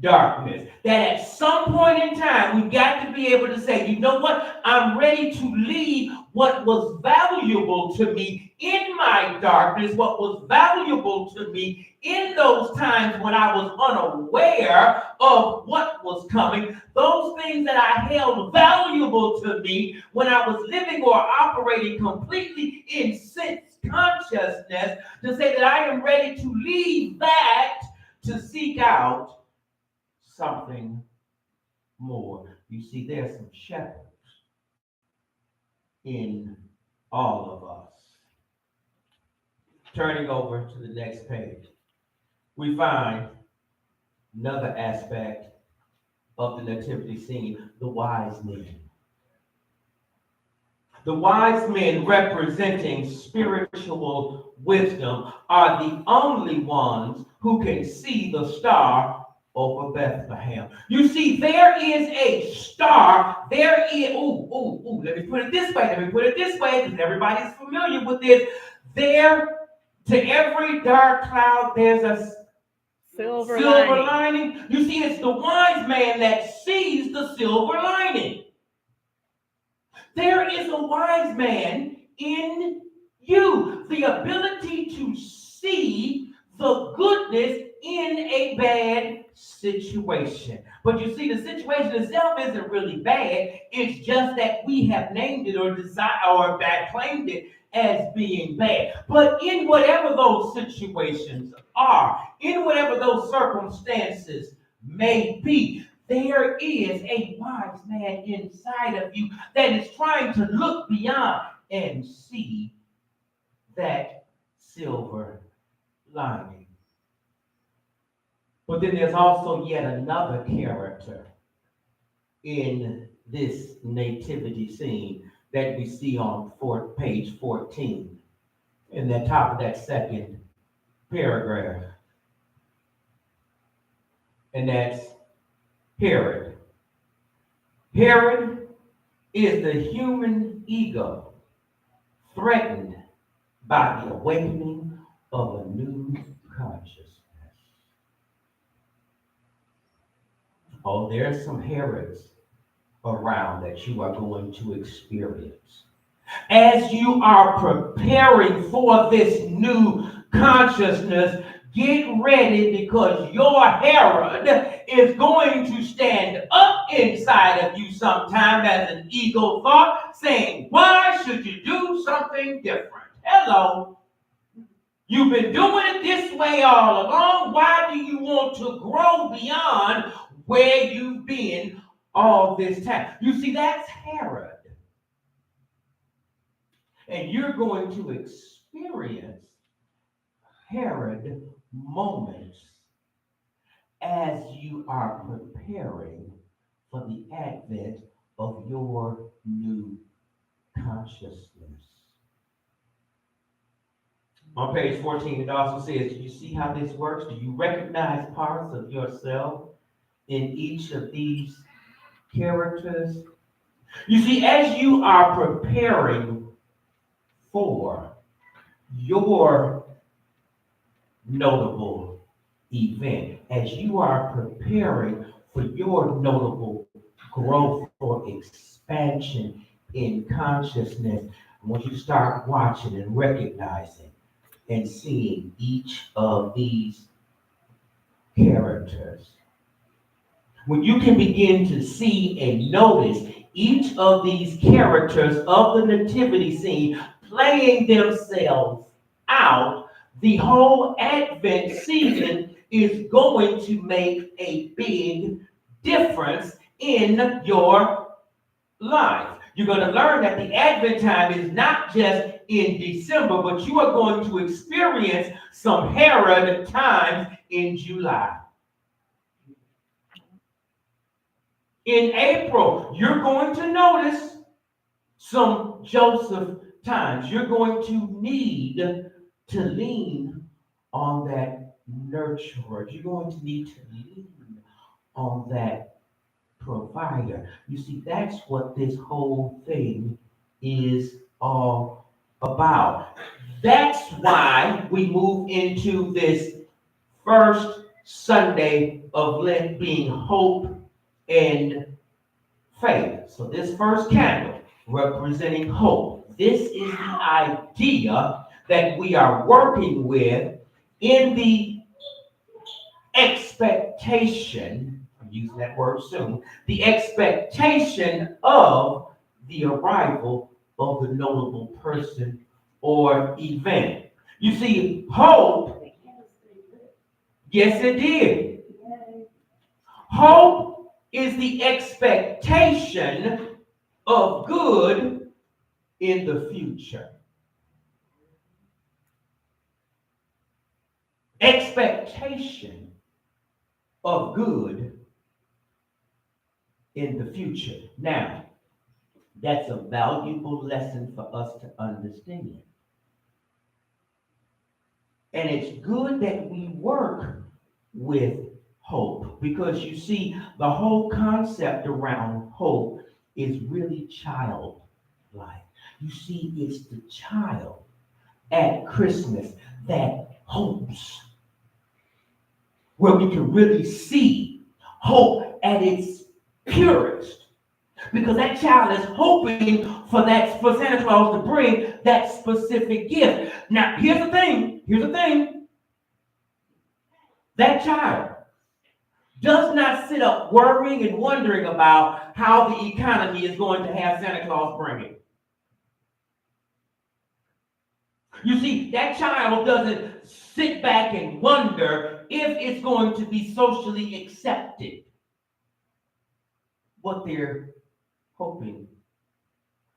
darkness. That at some point in time, we've got to be able to say, you know what? I'm ready to leave what was valuable to me in my darkness, what was valuable to me in those times when I was unaware of what was coming, those things that I held valuable to me when I was living or operating completely in sense consciousness, to say that I am ready to leave that to seek out something more. You see, there's some shepherds in all of us. Turning over to the next page, we find another aspect of the nativity scene, the wise men. The wise men, representing spiritual wisdom, are the only ones who can see the star over Bethlehem. You see, there is a star. There is, let me put it this way, because everybody's familiar with this. There, to every dark cloud, there's a silver lining. You see, it's the wise man that sees the silver lining. There is a wise man in you. The ability to see the goodness in a bad situation. But you see, the situation itself isn't really bad. It's just that we have named it or claimed it as being bad. But in whatever those situations are, in whatever those circumstances may be, there is a wise man inside of you that is trying to look beyond and see that silver lining. But then there's also yet another character in this nativity scene that we see on page 14, in the top of that second paragraph. And that's Herod. Herod is the human ego threatened by the awakening of a new consciousness. Oh, there are some Herods around that you are going to experience. As you are preparing for this new consciousness, get ready, because your Herod is going to stand up inside of you sometime as an ego thought, saying, why should you do something different? Hello. You've been doing it this way all along. Why do you want to grow beyond where you've been all this time? You see, that's Herod. And you're going to experience Herod moments as you are preparing for the advent of your new consciousness. On page 14, it also says, do you see how this works? Do you recognize parts of yourself in each of these characters? You see, as you are preparing for your notable event, as you are preparing for your notable growth or expansion in consciousness, I want you to start watching and recognizing and seeing each of these characters. When you can begin to see and notice each of these characters of the nativity scene playing themselves out, the whole Advent season is going to make a big difference in your life. You're going to learn that the Advent time is not just in December, but you are going to experience some Herod times in July. In April, you're going to notice some Joseph times. You're going to need to lean on that nurturer. You're going to need to lean on that provider. You see, that's what this whole thing is all about. That's why we move into this first Sunday of Lent being hope and faith. So this first candle representing hope. This is the idea that we are working with in the expectation, I'm using that word soon, the expectation of the arrival of the notable person or event. You see, hope, yes it did. Hope is the expectation of good in the future. Expectation of good in the future. Now, that's a valuable lesson for us to understand. And it's good that we work with hope, because you see, the whole concept around hope is really childlike. You see, it's the child at Christmas that hopes, where we can really see hope at its purest, because that child is hoping for Santa Claus to bring that specific gift. Now, here's the thing. That child does not sit up worrying and wondering about how the economy is going to have Santa Claus bring it. You see, that child doesn't sit back and wonder if it's going to be socially accepted, what they're hoping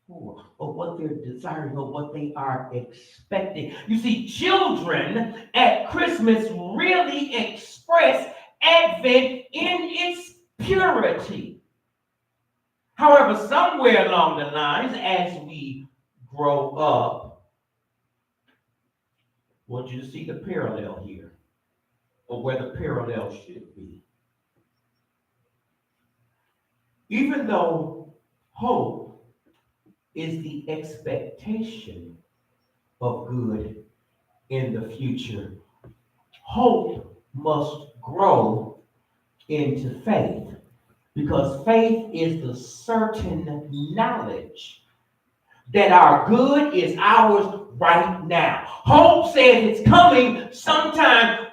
for, or what they're desiring, or what they are expecting. You see, children at Christmas really express Advent in its purity. However, somewhere along the lines, as we grow up, I want you to see the parallel here, or where the parallel should be. Even though hope is the expectation of good in the future, hope must grow into faith, because faith is the certain knowledge that our good is ours right now. Hope says it's coming sometime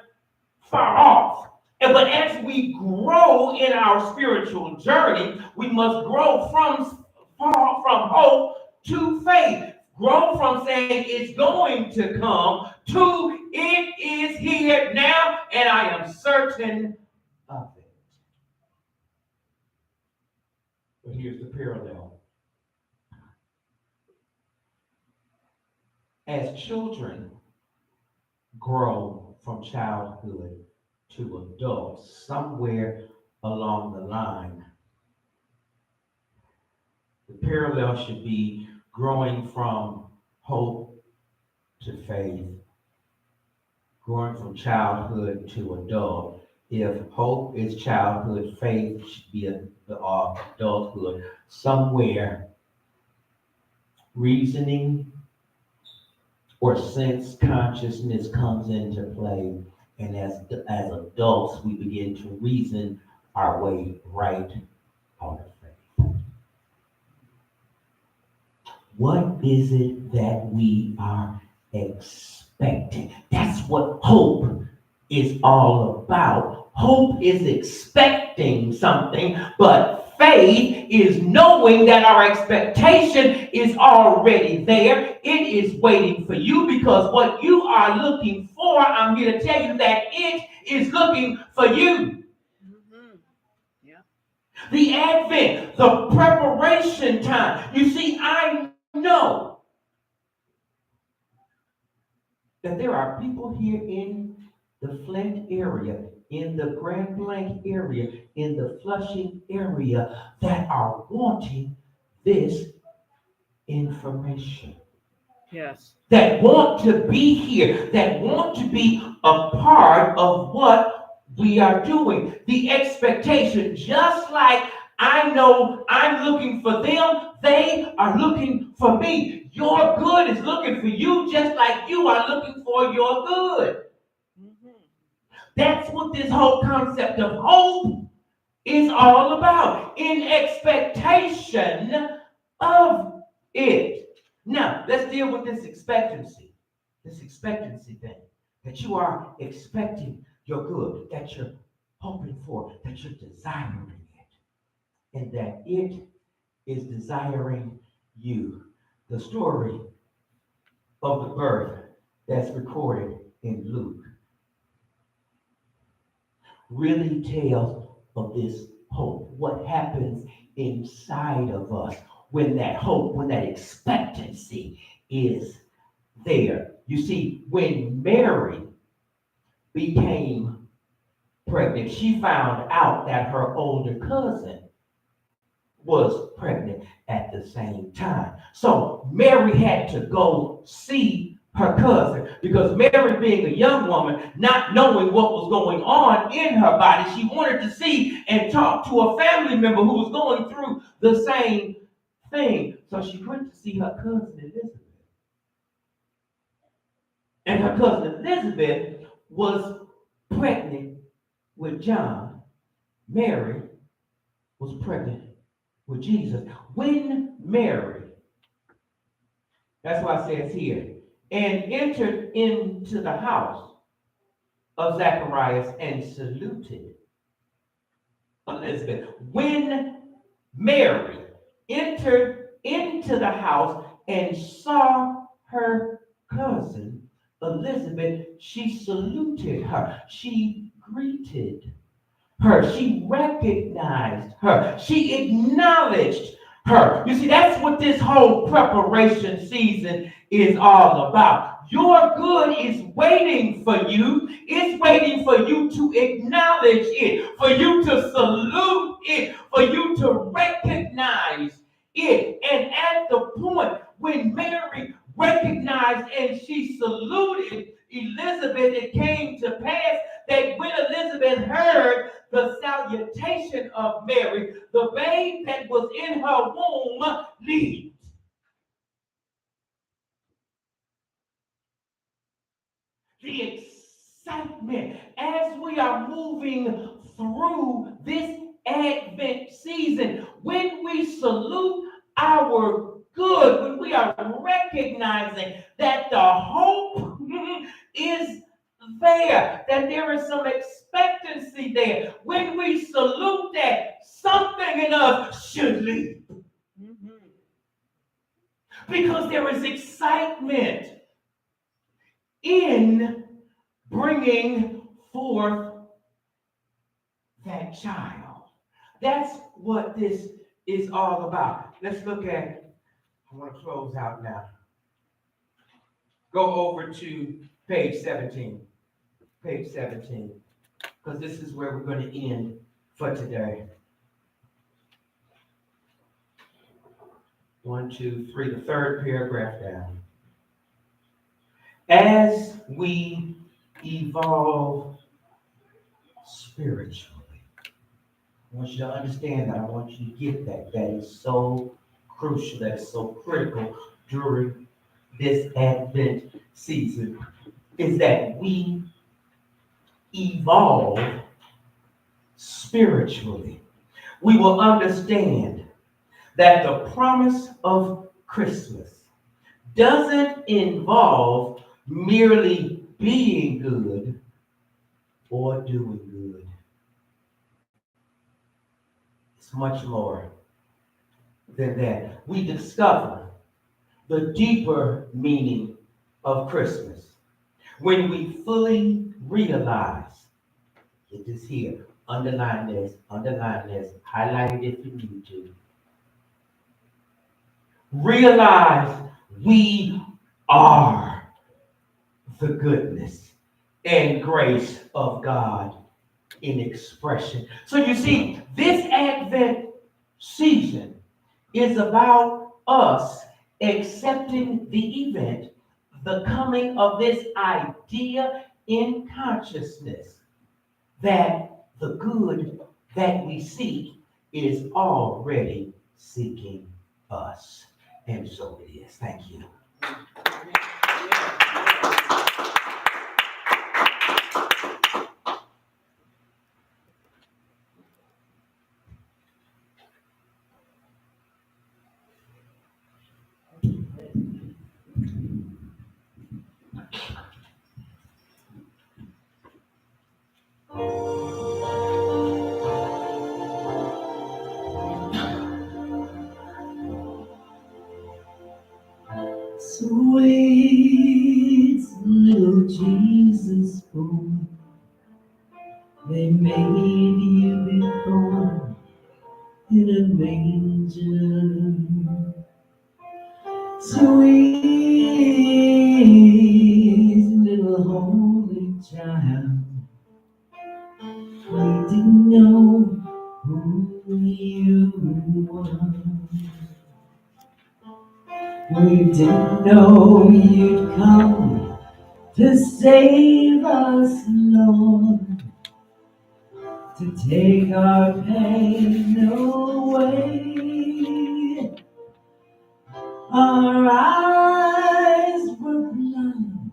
far off. But as we grow in our spiritual journey, we must grow from hope to faith. Grow from saying it's going to come to it is here now, and I am certain of it. But here's the parallel. As children grow from childhood to adults, somewhere along the line, the parallel should be growing from hope to faith, growing from childhood to adult. If hope is childhood, faith should be adulthood. Somewhere, reasoning or sense consciousness comes into play, and as adults, we begin to reason our way right out of faith. What is it that we are expecting? That's what hope is all about. Hope is expecting something, but faith is knowing that our expectation is already there. It is waiting for you, because what you are looking for, I'm here to tell you that it is looking for you. Yeah. The Advent, the preparation time. You see, I know that there are people here in the Flint area, in the Grand Blanc area, in the Flushing area that are wanting this information. Yes. That want to be here, that want to be a part of what we are doing. The expectation, just like I know I'm looking for them, they are looking for me. Your good is looking for you, just like you are looking for your good. That's what this whole concept of hope is all about, in expectation of it. Now, let's deal with this expectancy thing, that you are expecting your good, that you're hoping for, that you're desiring it, and that it is desiring you. The story of the birth that's recorded in Luke really tells of this hope, what happens inside of us when that hope, when that expectancy is there. You see, when Mary became pregnant, she found out that her older cousin was pregnant at the same time. So Mary had to go see her cousin, because Mary, being a young woman, not knowing what was going on in her body, she wanted to see and talk to a family member who was going through the same thing. So she went to see her cousin Elizabeth. And her cousin Elizabeth was pregnant with John. Mary was pregnant with Jesus. When Mary, that's why it says here, and entered into the house of Zacharias and saluted Elizabeth. When Mary entered into the house and saw her cousin Elizabeth, she saluted her. She greeted her. She recognized her. She acknowledged her. You see, that's what this whole preparation season is all about. Your good is waiting for you. It's waiting for you to acknowledge it, for you to salute it, for you to recognize it. And at the point when Mary recognized and she saluted Elizabeth, it came to pass that when Elizabeth heard the salutation of Mary, the babe that was in her womb leaped. The excitement as we are moving through this Advent season, when we salute our good, when we are recognizing that the hope is there, that there is some expectancy there, when we salute that, something in us should leap. Because there is excitement in bringing forth that child. That's what this is all about. Let's look at, I want to close out now. Go over to page 17. Page 17. Because this is where we're going to end for today. 1, 2, 3, the third paragraph down. As we evolve spiritually, I want you to understand that. I want you to get that. That is so crucial. That is so critical during this Advent season, is that we evolve spiritually. We will understand that the promise of Christmas doesn't involve merely being good or doing good. It's much more than that. We discover the deeper meaning of Christmas when we fully realize, it is here, underline this, highlight it if you need to. Realize we are the goodness and grace of God in expression. So you see, this Advent season is about us accepting the event, the coming of this idea in consciousness that the good that we seek is already seeking us. And so it is. Thank you. Sweet little Jesus boy, they made you be born in a manger. Sweet little holy child, we didn't know who you were. We didn't know you'd come to save us, Lord, to take our pain away. Our eyes were blind,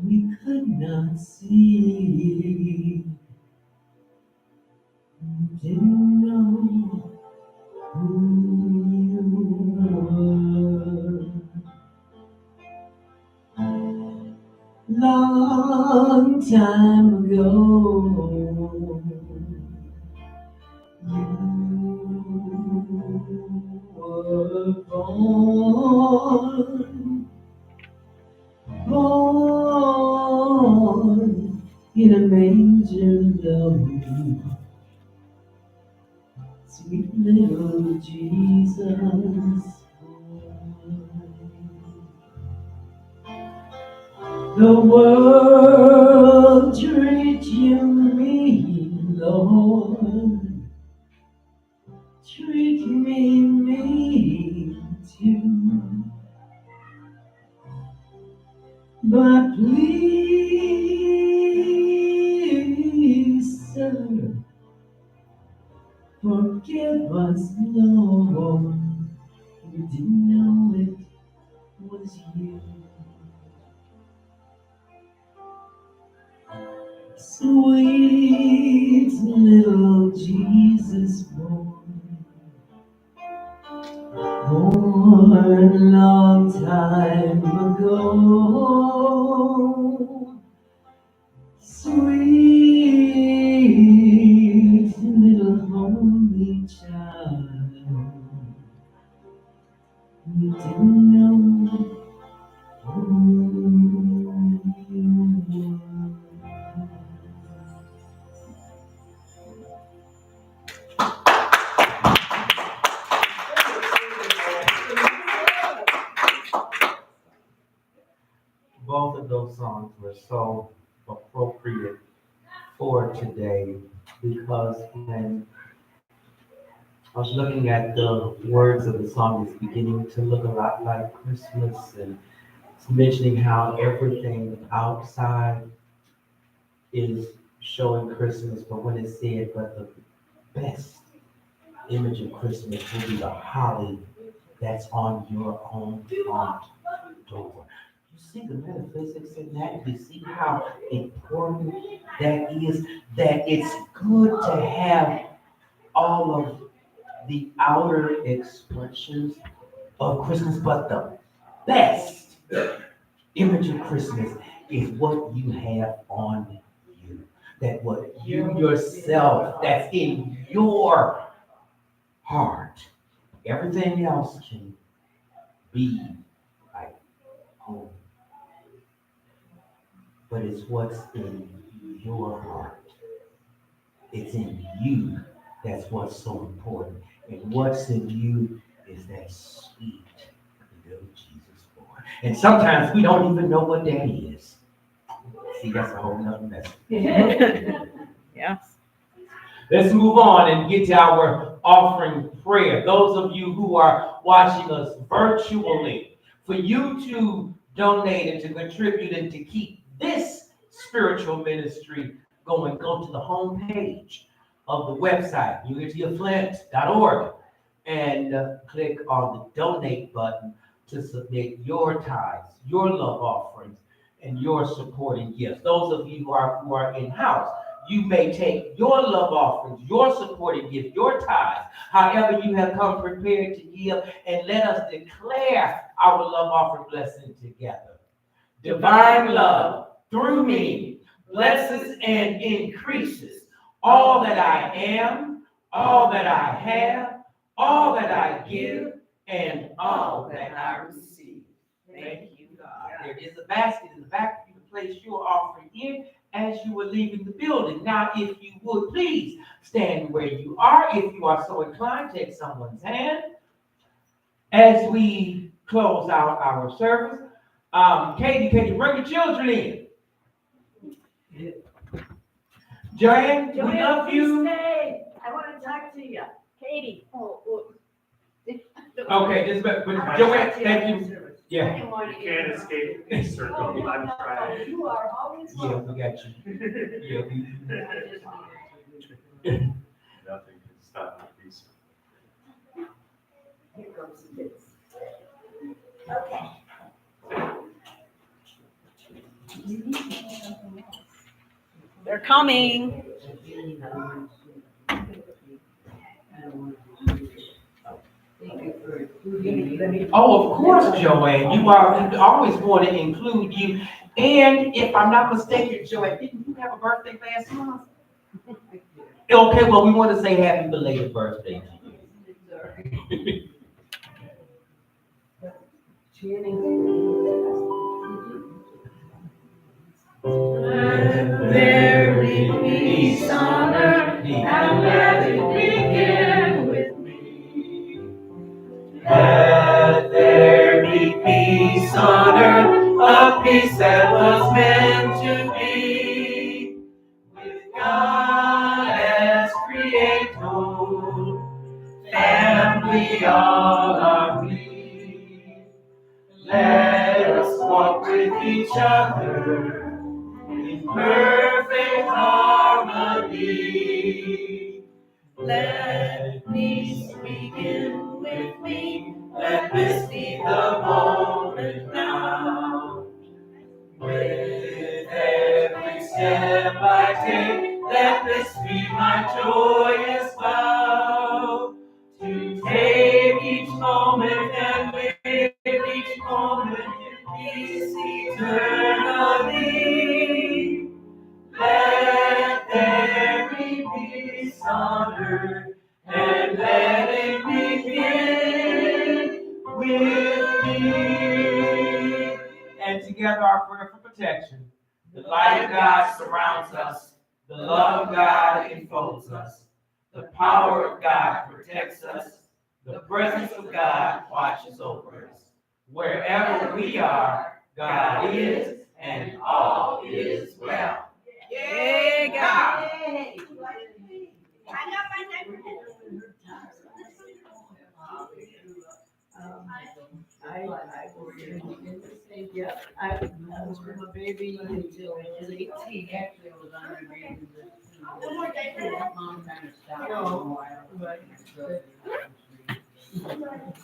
we could not see. We didn't know who you were. Long time ago, you were born in a manger, love. Sweet little Jesus. The world us, Lord. We didn't know it was you. Sweet little Jesus boy, born long time ago. Sweet little holy child, you didn't know who you were. Both of those songs were so appropriate for today because when I was looking at the words of the song, it's beginning to look a lot like Christmas, and it's mentioning how everything outside is showing Christmas, but when it said, but the best image of Christmas will be the holly that's on your own front door. You see the metaphysics in that? You see how important that is? That it's good to have all of the outer expressions of Christmas, but the best image of Christmas is what you have on you. That what you yourself, that's in your heart. Everything else can be like home. But it's what's in your heart. It's in you that's what's so important. And what's in you is that sweet little Jesus boy. And sometimes we don't even know what that is. See, that's a whole nother message. Yes. Let's move on and get to our offering prayer. Those of you who are watching us virtually, for you to donate and to contribute and to keep this spiritual ministry going, go to the homepage of the website, unityoflint.org, and click on the donate button to submit your tithes, your love offerings, and your supporting gifts. Those of you who are in-house, you may take your love offerings, your supporting gift, your tithes, however you have come prepared to give, and let us declare our love offering blessing together. Divine love through me blesses and increases all that I am, all that I have, all that I give, and all that I receive. Thank you, God. There is a basket in the back for you to place your offering in as you are leaving the building. Now, if you would please stand where you are. If you are so inclined, take someone's hand as we close out our service. Katie, can you bring the children in? Joanne, we love you. Stay. I want to talk to you. Katie. Okay, just but Joanne, thank you. Yeah. You can't escape the circle of life Friday. You are always Yeah, we got you. Yeah, Nothing can stop the peace. Here comes the kids. Okay. They're coming. Oh, of course, Joanne. You always want to include you. And if I'm not mistaken, Joanne, didn't you have a birthday last month? Okay, well, we want to say happy belated birthday to you. Let there be peace on earth, and let it begin with me. Let there be peace on earth, a peace that was meant to be. With God as creator, family all are we. Let us walk with each other in perfect harmony. Let peace step by day, let this be my joyous vow. To take each moment and live each moment in peace eternally. Let there be peace on earth, and let it begin with me. And together our prayer for protection. The light of God surrounds us. The love of God enfolds us. The power of God protects us. The presence of God watches over us. Wherever we are, God is, and all is well. Yay, God. I was with my baby until I was 18. Actually, I was on the baby. Mom kind of stopped for a while.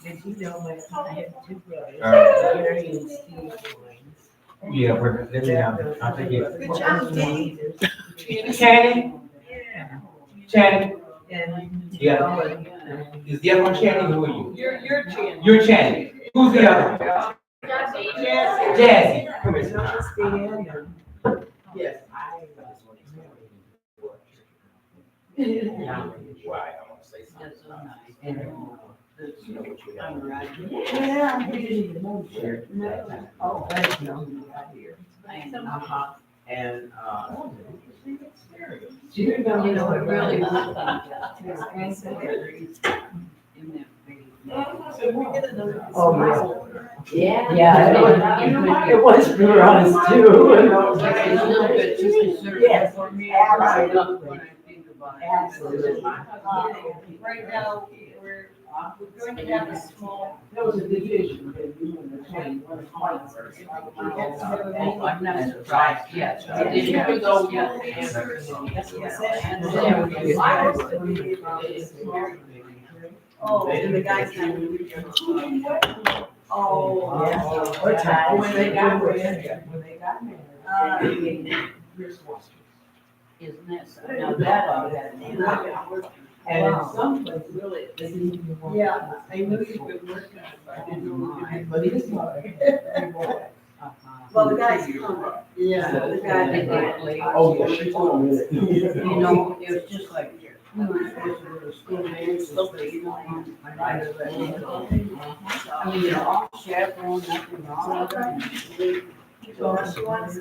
Did you know I have two brothers, All right. Gary and Steve? Yeah, we're, let me know. I'll take it. Good job, Steve. Channing? Yeah. Channing? And. Yeah. Is the other one Channing? Who are you? You're Chan. You're Channing. Who's the other one? Jazzy. Come here. Yes. Why? I want to say That's so something. nice. You know what you got. I'm right. Yeah, we didn't even know here. Oh, that's no, we got here. Uh-huh. And, You know, It really was fun. Oh, Yeah. yeah, it was for us too. It's still good to consider. Yes, For me, absolutely. when I think about it. Absolutely. Right now, we're going to have a small. There was a division between the Oh, I'm not surprised yet. Did you do those yet? Oh, and the guys. Oh, yeah. What time? When they got married. Isn't that so? Now that I got. And in some places, really, they didn't even want. Yeah, I knew you could work on it, but I didn't know why. But it's not. Well, the guys. Yeah. The guy that did it. Oh, yeah, she told me. You know, it was just like, we were supposed to go to school, maybe something, you know, I mean, they're all chaperone, nothing wrong with them. So she wants to